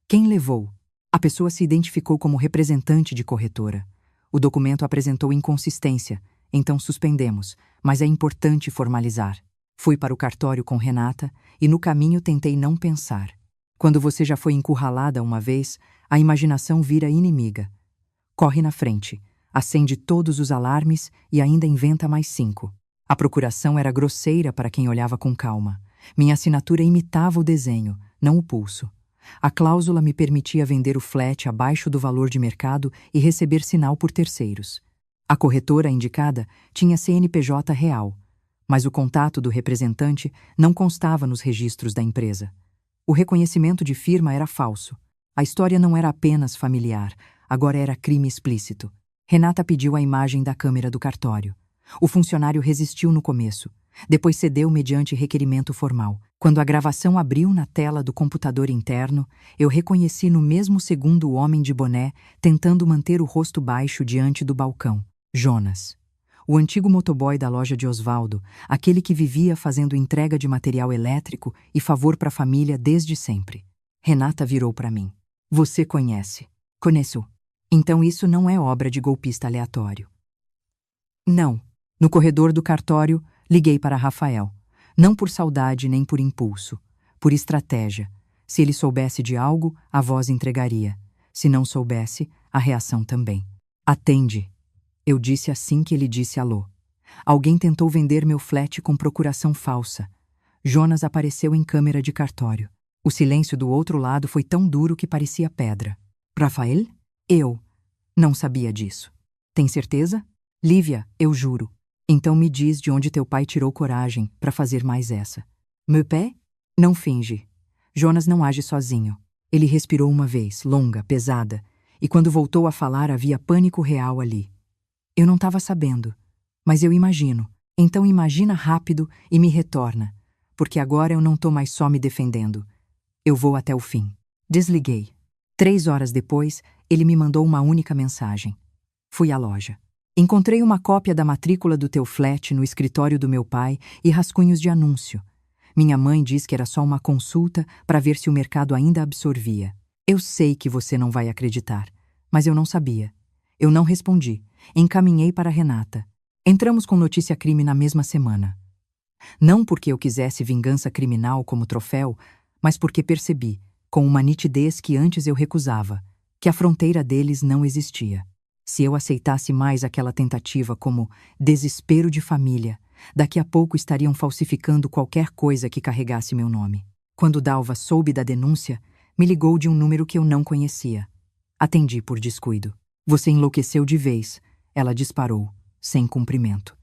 Quem levou? A pessoa se identificou como representante de corretora. O documento apresentou inconsistência, então suspendemos, mas é importante formalizar. Fui para o cartório com Renata e no caminho tentei não pensar. Quando você já foi encurralada uma vez, a imaginação vira inimiga. Corre na frente, acende todos os alarmes e ainda inventa mais 5. A procuração era grosseira para quem olhava com calma. Minha assinatura imitava o desenho, não o pulso. A cláusula me permitia vender o flat abaixo do valor de mercado e receber sinal por terceiros. A corretora indicada tinha CNPJ real, mas o contato do representante não constava nos registros da empresa. O reconhecimento de firma era falso. A história não era apenas familiar, agora era crime explícito. Renata pediu a imagem da câmera do cartório. O funcionário resistiu no começo, depois cedeu mediante requerimento formal. Quando a gravação abriu na tela do computador interno, eu reconheci no mesmo segundo o homem de boné tentando manter o rosto baixo diante do balcão. Jonas. O antigo motoboy da loja de Osvaldo, aquele que vivia fazendo entrega de material elétrico e favor para a família desde sempre. Renata virou para mim. Você conhece? Conheço. Então isso não é obra de golpista aleatório. Não. No corredor do cartório, liguei para Rafael. Não por saudade nem por impulso. Por estratégia. Se ele soubesse de algo, a voz entregaria. Se não soubesse, a reação também. Atende. Eu disse assim que ele disse alô. Alguém tentou vender meu flat com procuração falsa. Jonas apareceu em câmera de cartório. O silêncio do outro lado foi tão duro que parecia pedra. Rafael? Eu. Não sabia disso. Tem certeza? Lívia, eu juro. Então me diz de onde teu pai tirou coragem para fazer mais essa. Meu pé? Não finge. Jonas não age sozinho. Ele respirou uma vez, longa, pesada, e quando voltou a falar havia pânico real ali. Eu não estava sabendo, mas eu imagino. Então imagina rápido e me retorna, porque agora eu não estou mais só me defendendo. Eu vou até o fim. Desliguei. 3 horas depois, ele me mandou uma única mensagem. Fui à loja. Encontrei uma cópia da matrícula do teu flat no escritório do meu pai e rascunhos de anúncio. Minha mãe diz que era só uma consulta para ver se o mercado ainda absorvia. Eu sei que você não vai acreditar, mas eu não sabia. Eu não respondi. Encaminhei para Renata. Entramos com notícia crime na mesma semana. Não porque eu quisesse vingança criminal como troféu, mas porque percebi, com uma nitidez que antes eu recusava, que a fronteira deles não existia. Se eu aceitasse mais aquela tentativa como desespero de família, daqui a pouco estariam falsificando qualquer coisa que carregasse meu nome. Quando Dalva soube da denúncia, me ligou de um número que eu não conhecia. Atendi por descuido. Você enlouqueceu de vez, ela disparou, sem cumprimento.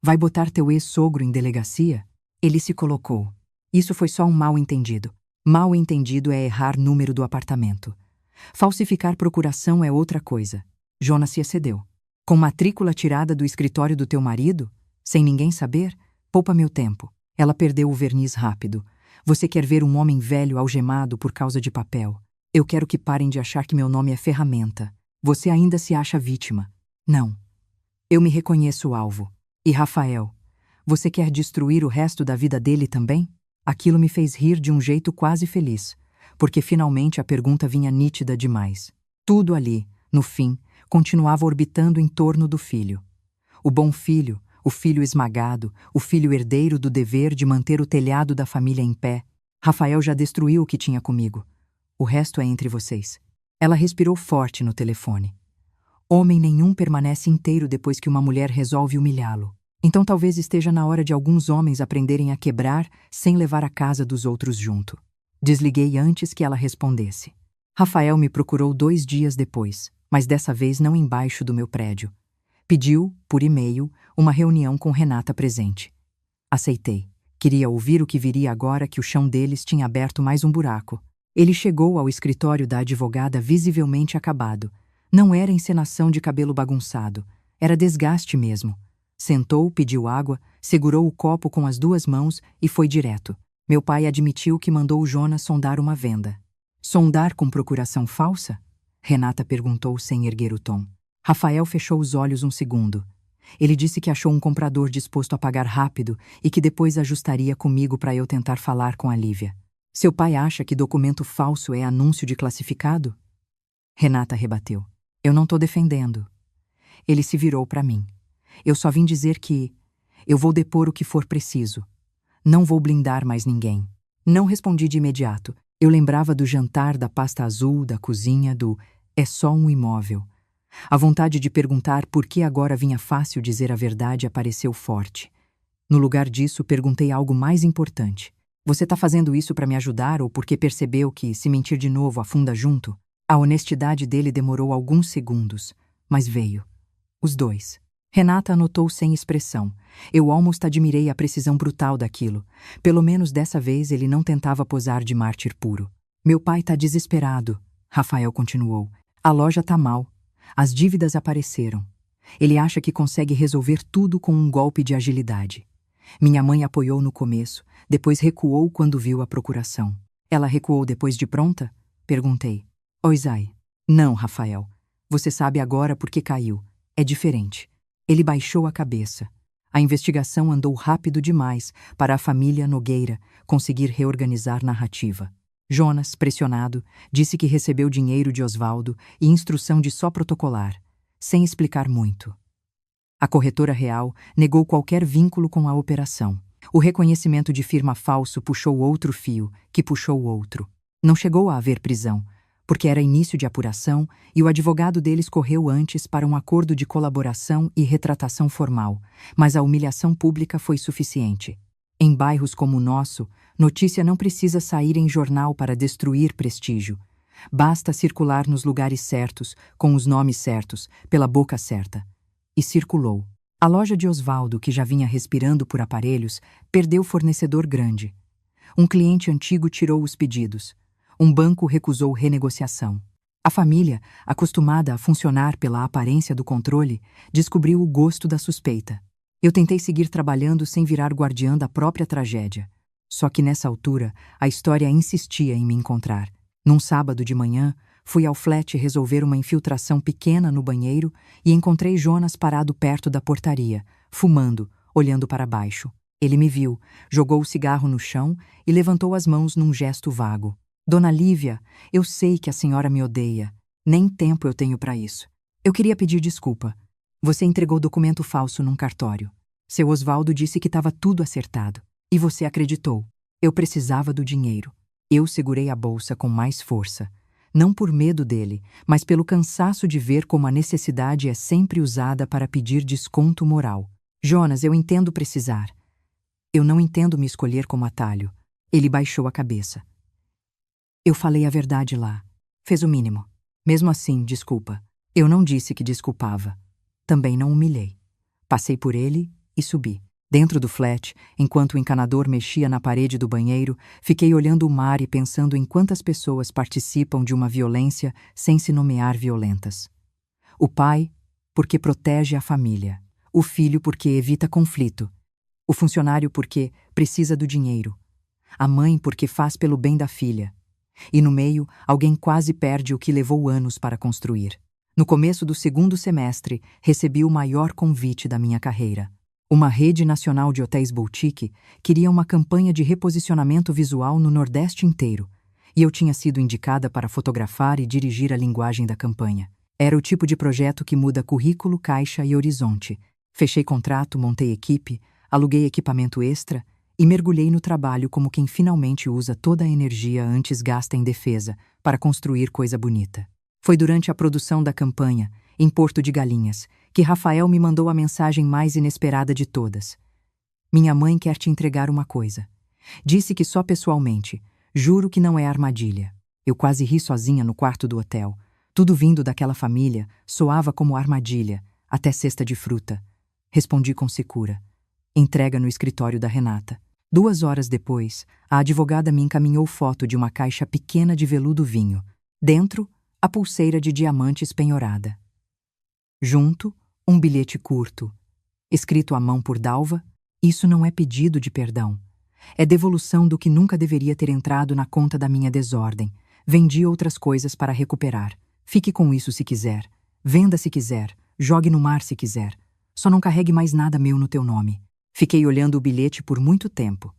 Vai botar teu ex-sogro em delegacia? Ele se colocou. Isso foi só um mal-entendido. Mal-entendido é errar número do apartamento. Falsificar procuração é outra coisa. Jonas se excedeu. Com matrícula tirada do escritório do teu marido? Sem ninguém saber? Poupa meu tempo. Ela perdeu o verniz rápido. Você quer ver um homem velho algemado por causa de papel. Eu quero que parem de achar que meu nome é ferramenta. Você ainda se acha vítima. Não. Eu me reconheço alvo. E Rafael, você quer destruir o resto da vida dele também? Aquilo me fez rir de um jeito quase feliz, porque finalmente a pergunta vinha nítida demais. Tudo ali, no fim, continuava orbitando em torno do filho. O bom filho, o filho esmagado, o filho herdeiro do dever de manter o telhado da família em pé. Rafael já destruiu o que tinha comigo. O resto é entre vocês. Ela respirou forte no telefone. Homem nenhum permanece inteiro depois que uma mulher resolve humilhá-lo. Então talvez esteja na hora de alguns homens aprenderem a quebrar sem levar a casa dos outros junto. Desliguei antes que ela respondesse. Rafael me procurou 2 dias depois, mas dessa vez não embaixo do meu prédio. Pediu, por e-mail, uma reunião com Renata presente. Aceitei. Queria ouvir o que viria agora que o chão deles tinha aberto mais um buraco. Ele chegou ao escritório da advogada visivelmente acabado. Não era encenação de cabelo bagunçado, era desgaste mesmo. Sentou, pediu água, segurou o copo com as 2 mãos e foi direto. Meu pai admitiu que mandou o Jonas sondar uma venda. Sondar com procuração falsa? Renata perguntou sem erguer o tom. Rafael fechou os olhos um segundo. Ele disse que achou um comprador disposto a pagar rápido e que depois ajustaria comigo para eu tentar falar com a Lívia. Seu pai acha que documento falso é anúncio de classificado? Renata rebateu. Eu não tô defendendo. Ele se virou para mim. Eu só vim dizer que eu vou depor o que for preciso. Não vou blindar mais ninguém. Não respondi de imediato. Eu lembrava do jantar, da pasta azul, da cozinha, do é só um imóvel. A vontade de perguntar por que agora vinha fácil dizer a verdade apareceu forte. No lugar disso, perguntei algo mais importante. Você tá fazendo isso para me ajudar ou porque percebeu que, se mentir de novo, afunda junto? A honestidade dele demorou alguns segundos, mas veio. Os 2. Renata anotou sem expressão. Eu almost admirei a precisão brutal daquilo. Pelo menos dessa vez ele não tentava posar de mártir puro. Meu pai tá desesperado, Rafael continuou. A loja tá mal. As dívidas apareceram. Ele acha que consegue resolver tudo com um golpe de agilidade. Minha mãe apoiou no começo, depois recuou quando viu a procuração. Ela recuou depois de pronta? Perguntei. Oi, Zay. Não, Rafael. Você sabe agora por que caiu. É diferente. Ele baixou a cabeça. A investigação andou rápido demais para a família Nogueira conseguir reorganizar narrativa. Jonas, pressionado, disse que recebeu dinheiro de Osvaldo e instrução de só protocolar, sem explicar muito. A corretora real negou qualquer vínculo com a operação. O reconhecimento de firma falso puxou outro fio, que puxou outro. Não chegou a haver prisão, porque era início de apuração e o advogado deles correu antes para um acordo de colaboração e retratação formal, mas a humilhação pública foi suficiente. Em bairros como o nosso, notícia não precisa sair em jornal para destruir prestígio. Basta circular nos lugares certos, com os nomes certos, pela boca certa. E circulou. A loja de Osvaldo, que já vinha respirando por aparelhos, perdeu fornecedor grande. Um cliente antigo tirou os pedidos. Um banco recusou renegociação. A família, acostumada a funcionar pela aparência do controle, descobriu o gosto da suspeita. Eu tentei seguir trabalhando sem virar guardiã da própria tragédia. Só que nessa altura, a história insistia em me encontrar. Num sábado de manhã, fui ao flat resolver uma infiltração pequena no banheiro e encontrei Jonas parado perto da portaria, fumando, olhando para baixo. Ele me viu, jogou o cigarro no chão e levantou as mãos num gesto vago. Dona Lívia, eu sei que a senhora me odeia. Nem tempo eu tenho para isso. Eu queria pedir desculpa. Você entregou documento falso num cartório. Seu Osvaldo disse que estava tudo acertado. E você acreditou. Eu precisava do dinheiro. Eu segurei a bolsa com mais força. Não por medo dele, mas pelo cansaço de ver como a necessidade é sempre usada para pedir desconto moral. Jonas, eu entendo precisar. Eu não entendo me escolher como atalho. Ele baixou a cabeça. Eu falei a verdade lá. Fez o mínimo. Mesmo assim, desculpa. Eu não disse que desculpava. Também não humilhei. Passei por ele e subi. Dentro do flat, enquanto o encanador mexia na parede do banheiro, fiquei olhando o mar e pensando em quantas pessoas participam de uma violência sem se nomear violentas. O pai, porque protege a família. O filho, porque evita conflito. O funcionário, porque precisa do dinheiro. A mãe, porque faz pelo bem da filha. E no meio, alguém quase perde o que levou anos para construir. No começo do 2º semestre, recebi o maior convite da minha carreira. Uma rede nacional de hotéis boutique queria uma campanha de reposicionamento visual no Nordeste inteiro. e eu tinha sido indicada para fotografar e dirigir a linguagem da campanha. Era o tipo de projeto que muda currículo, caixa e horizonte. Fechei contrato, montei equipe, aluguei equipamento extra e mergulhei no trabalho como quem finalmente usa toda a energia antes gasta em defesa para construir coisa bonita. Foi durante a produção da campanha, em Porto de Galinhas, que Rafael me mandou a mensagem mais inesperada de todas. Minha mãe quer te entregar uma coisa. Disse que só pessoalmente. Juro que não é armadilha. Eu quase ri sozinha no quarto do hotel. Tudo vindo daquela família soava como armadilha, até cesta de fruta. Respondi com secura. Entrega no escritório da Renata. 2 horas depois, a advogada me encaminhou foto de uma caixa pequena de veludo vinho. Dentro, a pulseira de diamantes penhorada. Junto, um bilhete curto. Escrito à mão por Dalva, isso não é pedido de perdão. É devolução do que nunca deveria ter entrado na conta da minha desordem. Vendi outras coisas para recuperar. Fique com isso se quiser. Venda se quiser. Jogue no mar se quiser. Só não carregue mais nada meu no teu nome. Fiquei olhando o bilhete por muito tempo.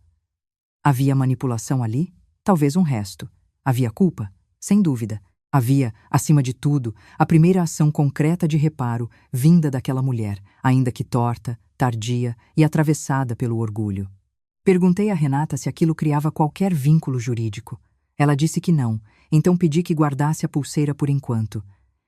Havia manipulação ali? Talvez um resto. Havia culpa? Sem dúvida. Havia, acima de tudo, a primeira ação concreta de reparo vinda daquela mulher, ainda que torta, tardia e atravessada pelo orgulho. Perguntei a Renata se aquilo criava qualquer vínculo jurídico. Ela disse que não, então pedi que guardasse a pulseira por enquanto.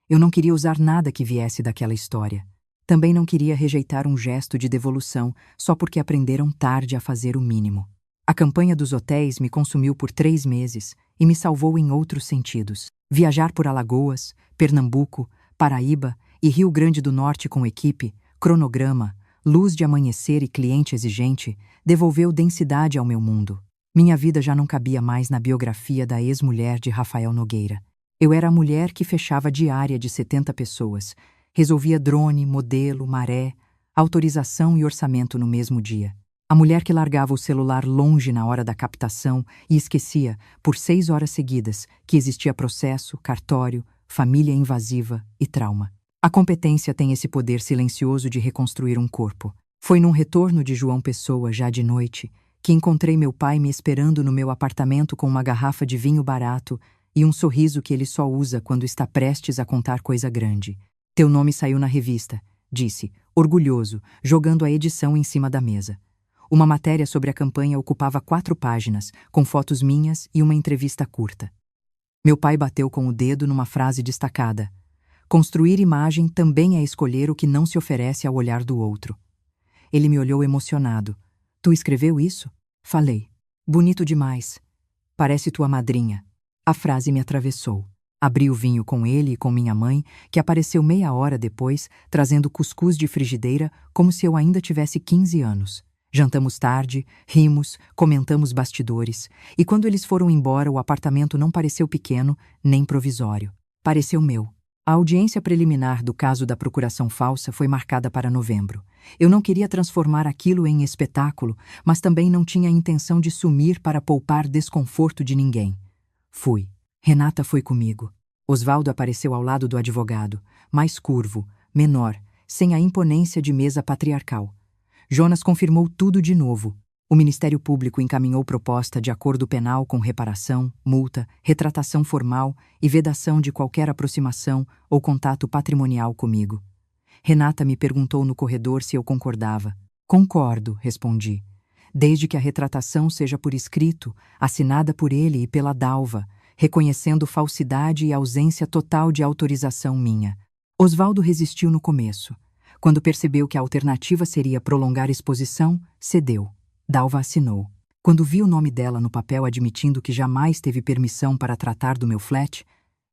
Eu não queria usar nada que viesse daquela história. Também não queria rejeitar um gesto de devolução só porque aprenderam tarde a fazer o mínimo. A campanha dos hotéis me consumiu por 3 meses e me salvou em outros sentidos. Viajar por Alagoas, Pernambuco, Paraíba e Rio Grande do Norte com equipe, cronograma, luz de amanhecer e cliente exigente, devolveu densidade ao meu mundo. Minha vida já não cabia mais na biografia da ex-mulher de Rafael Nogueira. Eu era a mulher que fechava diária de 70 pessoas, resolvia drone, modelo, maré, autorização e orçamento no mesmo dia. A mulher que largava o celular longe na hora da captação e esquecia, por 6 horas seguidas, que existia processo, cartório, família invasiva e trauma. A competência tem esse poder silencioso de reconstruir um corpo. Foi num retorno de João Pessoa, já de noite, que encontrei meu pai me esperando no meu apartamento com uma garrafa de vinho barato e um sorriso que ele só usa quando está prestes a contar coisa grande. Teu nome saiu na revista, disse, orgulhoso, jogando a edição em cima da mesa. Uma matéria sobre a campanha ocupava 4 páginas, com fotos minhas e uma entrevista curta. Meu pai bateu com o dedo numa frase destacada. Construir imagem também é escolher o que não se oferece ao olhar do outro. Ele me olhou emocionado. Tu escreveu isso? Falei. Bonito demais. Parece tua madrinha. A frase me atravessou. Abri o vinho com ele e com minha mãe, que apareceu meia hora depois, trazendo cuscuz de frigideira como se eu ainda tivesse 15 anos. Jantamos tarde, rimos, comentamos bastidores, e quando eles foram embora o apartamento não pareceu pequeno, nem provisório. Pareceu meu. A audiência preliminar do caso da procuração falsa foi marcada para novembro. Eu não queria transformar aquilo em espetáculo, mas também não tinha a intenção de sumir para poupar desconforto de ninguém. Fui. Renata foi comigo. Osvaldo apareceu ao lado do advogado, mais curvo, menor, sem a imponência de mesa patriarcal. Jonas confirmou tudo de novo. O Ministério Público encaminhou proposta de acordo penal com reparação, multa, retratação formal e vedação de qualquer aproximação ou contato patrimonial comigo. Renata me perguntou no corredor se eu concordava. Concordo, respondi. Desde que a retratação seja por escrito, assinada por ele e pela Dalva, reconhecendo falsidade e ausência total de autorização minha. Osvaldo resistiu no começo. Quando percebeu que a alternativa seria prolongar a exposição, cedeu. Dalva assinou. Quando vi o nome dela no papel admitindo que jamais teve permissão para tratar do meu flat,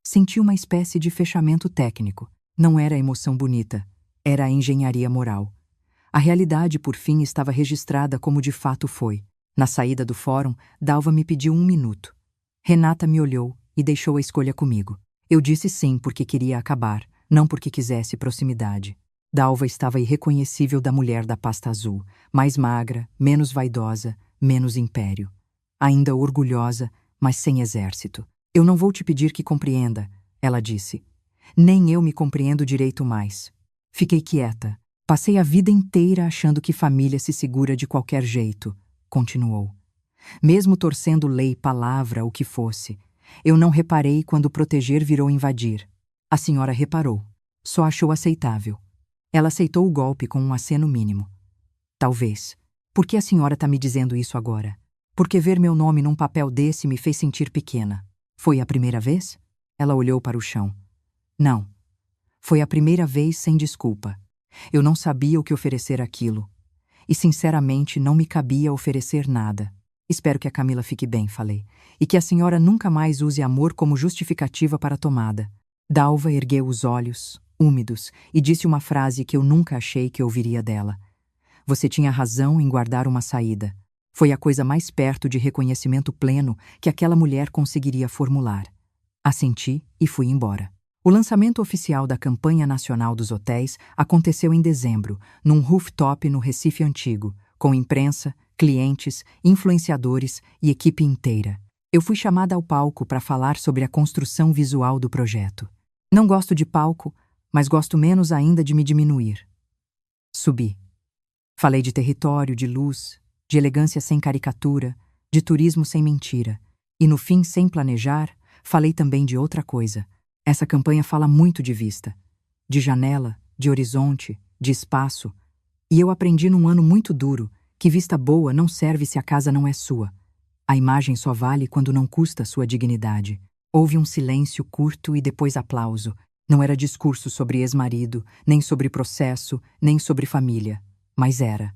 senti uma espécie de fechamento técnico. Não era a emoção bonita, era a engenharia moral. A realidade, por fim, estava registrada como de fato foi. Na saída do fórum, Dalva me pediu 1 minuto. Renata me olhou e deixou a escolha comigo. Eu disse sim porque queria acabar, não porque quisesse proximidade. Dalva estava irreconhecível da mulher da pasta azul, mais magra, menos vaidosa, menos império. Ainda orgulhosa, mas sem exército. Eu não vou te pedir que compreenda, ela disse. Nem eu me compreendo direito mais. Fiquei quieta. Passei a vida inteira achando que família se segura de qualquer jeito, continuou. Mesmo torcendo lei, palavra, o que fosse. Eu não reparei quando proteger virou invadir. A senhora reparou. Só achou aceitável. Ela aceitou o golpe com um aceno mínimo. Talvez. Por que a senhora está me dizendo isso agora? Porque ver meu nome num papel desse me fez sentir pequena. Foi a primeira vez? Ela olhou para o chão. Não. Foi a primeira vez sem desculpa. Eu não sabia o que oferecer àquilo. E, sinceramente, não me cabia oferecer nada. Espero que a Camila fique bem, falei. E que a senhora nunca mais use amor como justificativa para a tomada. Dalva ergueu os olhos, úmidos, e disse uma frase que eu nunca achei que ouviria dela. Você tinha razão em guardar uma saída. Foi a coisa mais perto de reconhecimento pleno que aquela mulher conseguiria formular. Assenti e fui embora. O lançamento oficial da campanha nacional dos hotéis aconteceu em dezembro, num rooftop no Recife Antigo, com imprensa, clientes, influenciadores e equipe inteira. Eu fui chamada ao palco para falar sobre a construção visual do projeto. Não gosto de palco, mas gosto menos ainda de me diminuir. Subi. Falei de território, de luz, de elegância sem caricatura, de turismo sem mentira. E no fim, sem planejar, falei também de outra coisa. Essa campanha fala muito de vista, de janela, de horizonte, de espaço. E eu aprendi num ano muito duro que vista boa não serve se a casa não é sua. A imagem só vale quando não custa sua dignidade. Houve um silêncio curto e depois aplauso. Não era discurso sobre ex-marido, nem sobre processo, nem sobre família. Mas era.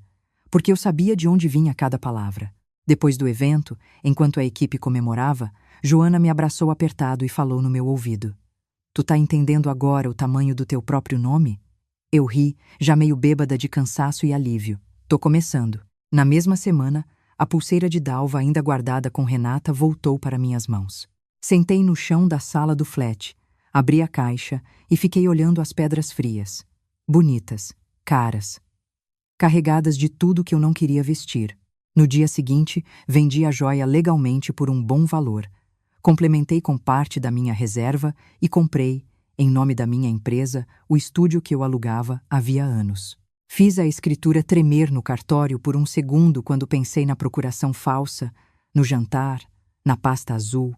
Porque eu sabia de onde vinha cada palavra. Depois do evento, enquanto a equipe comemorava, Joana me abraçou apertado e falou no meu ouvido. Tu tá entendendo agora o tamanho do teu próprio nome? Eu ri, já meio bêbada de cansaço e alívio. Tô começando. Na mesma semana, a pulseira de Dalva ainda guardada com Renata voltou para minhas mãos. Sentei no chão da sala do flat, abri a caixa e fiquei olhando as pedras frias. Bonitas, caras, carregadas de tudo que eu não queria vestir. No dia seguinte, vendi a joia legalmente por um bom valor. Complementei com parte da minha reserva e comprei, em nome da minha empresa, o estúdio que eu alugava havia anos. Fiz a escritura tremer no cartório por um segundo quando pensei na procuração falsa, no jantar, na pasta azul.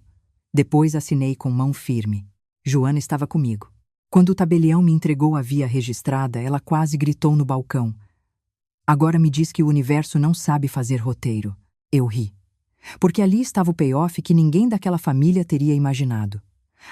Depois assinei com mão firme. Joana estava comigo. Quando o tabelião me entregou a via registrada, ela quase gritou no balcão. Agora me diz que o universo não sabe fazer roteiro. Eu ri. Porque ali estava o payoff que ninguém daquela família teria imaginado.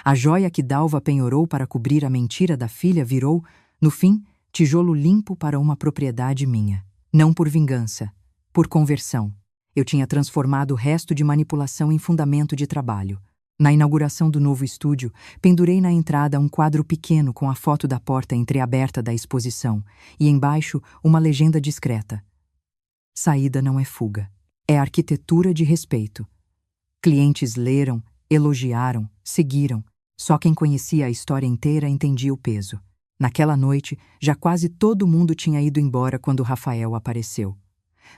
A joia que Dalva penhorou para cobrir a mentira da filha virou, no fim, tijolo limpo para uma propriedade minha. Não por vingança, por conversão. Eu tinha transformado o resto de manipulação em fundamento de trabalho. Na inauguração do novo estúdio, pendurei na entrada um quadro pequeno com a foto da porta entreaberta da exposição e embaixo uma legenda discreta. Saída não é fuga. É arquitetura de respeito. Clientes leram, elogiaram, seguiram. Só quem conhecia a história inteira entendia o peso. Naquela noite, já quase todo mundo tinha ido embora quando Rafael apareceu.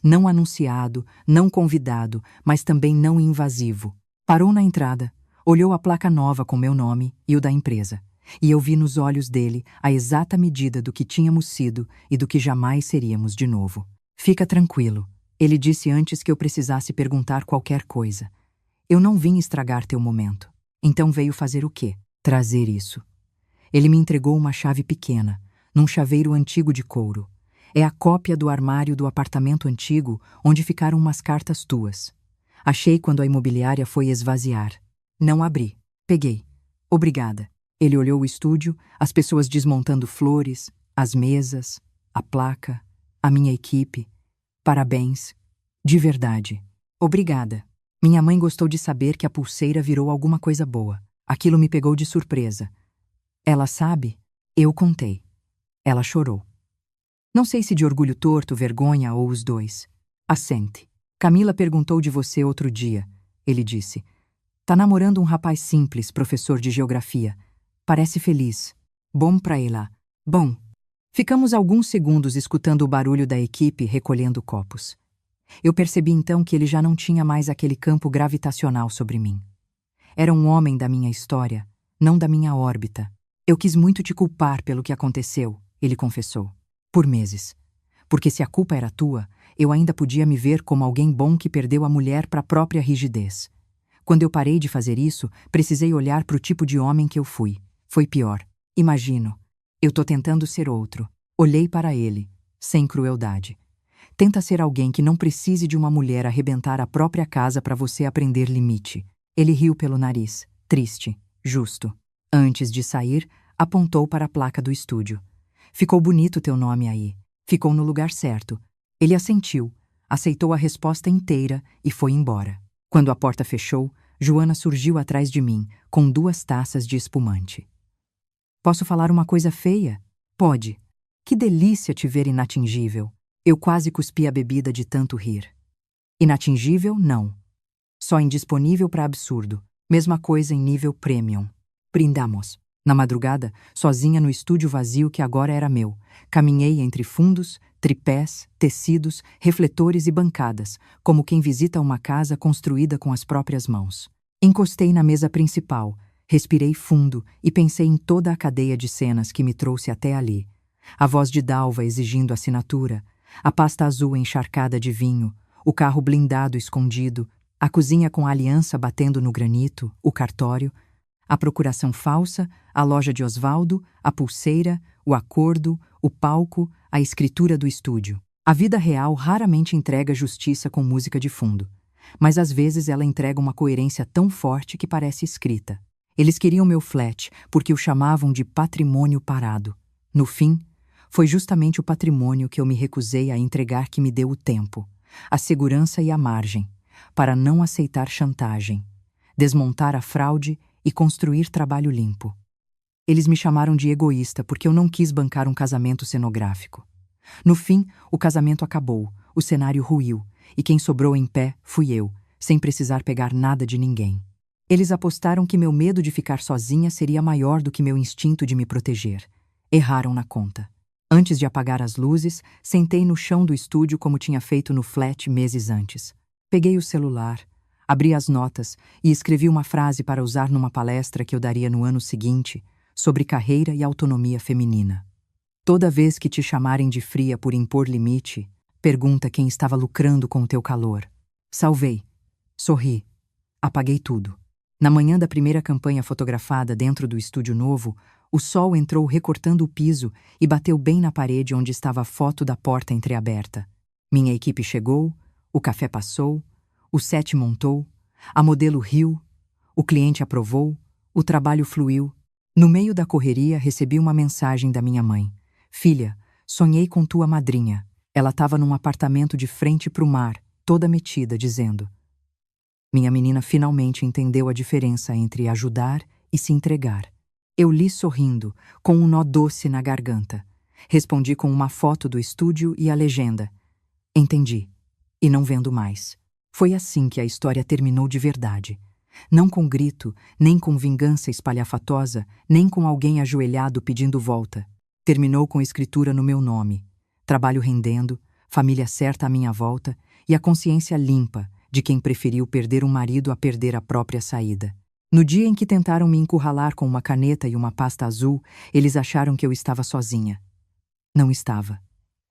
Não anunciado, não convidado, mas também não invasivo. Parou na entrada, olhou a placa nova com meu nome e o da empresa. E eu vi nos olhos dele a exata medida do que tínhamos sido e do que jamais seríamos de novo. Fica tranquilo. Ele disse antes que eu precisasse perguntar qualquer coisa. Eu não vim estragar teu momento. Então veio fazer o quê? Trazer isso. Ele me entregou uma chave pequena, num chaveiro antigo de couro. É a cópia do armário do apartamento antigo onde ficaram umas cartas tuas. Achei quando a imobiliária foi esvaziar. Não abri. Peguei. Obrigada. Ele olhou o estúdio, as pessoas desmontando flores, as mesas, a placa, a minha equipe. Parabéns. De verdade. Obrigada. Minha mãe gostou de saber que a pulseira virou alguma coisa boa. Aquilo me pegou de surpresa. Ela sabe? Eu contei. Ela chorou. Não sei se de orgulho torto, vergonha ou os dois. Assente. Camila perguntou de você outro dia. Ele disse. Tá namorando um rapaz simples, professor de geografia. Parece feliz. Bom pra ela. Bom. Ficamos alguns segundos escutando o barulho da equipe recolhendo copos. Eu percebi então que ele já não tinha mais aquele campo gravitacional sobre mim. Era um homem da minha história, não da minha órbita. Eu quis muito te culpar pelo que aconteceu, ele confessou. Por meses. Porque se a culpa era tua, eu ainda podia me ver como alguém bom que perdeu a mulher para a própria rigidez. Quando eu parei de fazer isso, precisei olhar para o tipo de homem que eu fui. Foi pior. Imagino. Eu tô tentando ser outro. Olhei para ele, sem crueldade. Tenta ser alguém que não precise de uma mulher arrebentar a própria casa para você aprender limite. Ele riu pelo nariz, triste, justo. Antes de sair, apontou para a placa do estúdio. Ficou bonito teu nome aí. Ficou no lugar certo. Ele assentiu, aceitou a resposta inteira e foi embora. Quando a porta fechou, Joana surgiu atrás de mim, com 2 taças de espumante. Posso falar uma coisa feia? Pode. Que delícia te ver inatingível. Eu quase cuspi a bebida de tanto rir. Inatingível, não. Só indisponível para absurdo. Mesma coisa em nível premium. Brindamos. Na madrugada, sozinha no estúdio vazio que agora era meu, caminhei entre fundos, tripés, tecidos, refletores e bancadas, como quem visita uma casa construída com as próprias mãos. Encostei na mesa principal, respirei fundo e pensei em toda a cadeia de cenas que me trouxe até ali. A voz de Dalva exigindo assinatura, a pasta azul encharcada de vinho, o carro blindado escondido, a cozinha com a aliança batendo no granito, o cartório, a procuração falsa, a loja de Osvaldo, a pulseira, o acordo, o palco, a escritura do estúdio. A vida real raramente entrega justiça com música de fundo, mas às vezes ela entrega uma coerência tão forte que parece escrita. Eles queriam meu flat porque o chamavam de patrimônio parado. No fim, foi justamente o patrimônio que eu me recusei a entregar que me deu o tempo, a segurança e a margem, para não aceitar chantagem, desmontar a fraude e construir trabalho limpo. Eles me chamaram de egoísta porque eu não quis bancar um casamento cenográfico. No fim, o casamento acabou, o cenário ruiu, e quem sobrou em pé fui eu, sem precisar pegar nada de ninguém. Eles apostaram que meu medo de ficar sozinha seria maior do que meu instinto de me proteger. Erraram na conta. Antes de apagar as luzes, sentei no chão do estúdio como tinha feito no flat meses antes. Peguei o celular, abri as notas e escrevi uma frase para usar numa palestra que eu daria no ano seguinte, sobre carreira e autonomia feminina. Toda vez que te chamarem de fria por impor limite, pergunta quem estava lucrando com o teu calor. Salvei. Sorri. Apaguei tudo. Na manhã da primeira campanha fotografada dentro do estúdio novo, o sol entrou recortando o piso e bateu bem na parede onde estava a foto da porta entreaberta. Minha equipe chegou, o café passou, o set montou, a modelo riu, o cliente aprovou, o trabalho fluiu. No meio da correria, recebi uma mensagem da minha mãe. Filha, sonhei com tua madrinha. Ela estava num apartamento de frente para o mar, toda metida, dizendo: minha menina finalmente entendeu a diferença entre ajudar e se entregar. Eu li sorrindo, com um nó doce na garganta. Respondi com uma foto do estúdio e a legenda: entendi. E não vendo mais. Foi assim que a história terminou de verdade. Não com grito, nem com vingança espalhafatosa, nem com alguém ajoelhado pedindo volta. Terminou com escritura no meu nome, trabalho rendendo, família certa à minha volta e a consciência limpa de quem preferiu perder um marido a perder a própria saída. No dia em que tentaram me encurralar com uma caneta e uma pasta azul, eles acharam que eu estava sozinha. Não estava.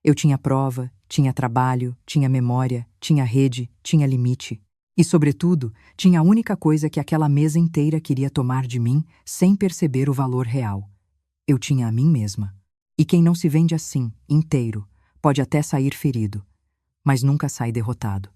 Eu tinha prova, tinha trabalho, tinha memória, tinha rede, tinha limite. E, sobretudo, tinha a única coisa que aquela mesa inteira queria tomar de mim sem perceber o valor real. Eu tinha a mim mesma. E quem não se vende assim, inteiro, pode até sair ferido, mas nunca sai derrotado.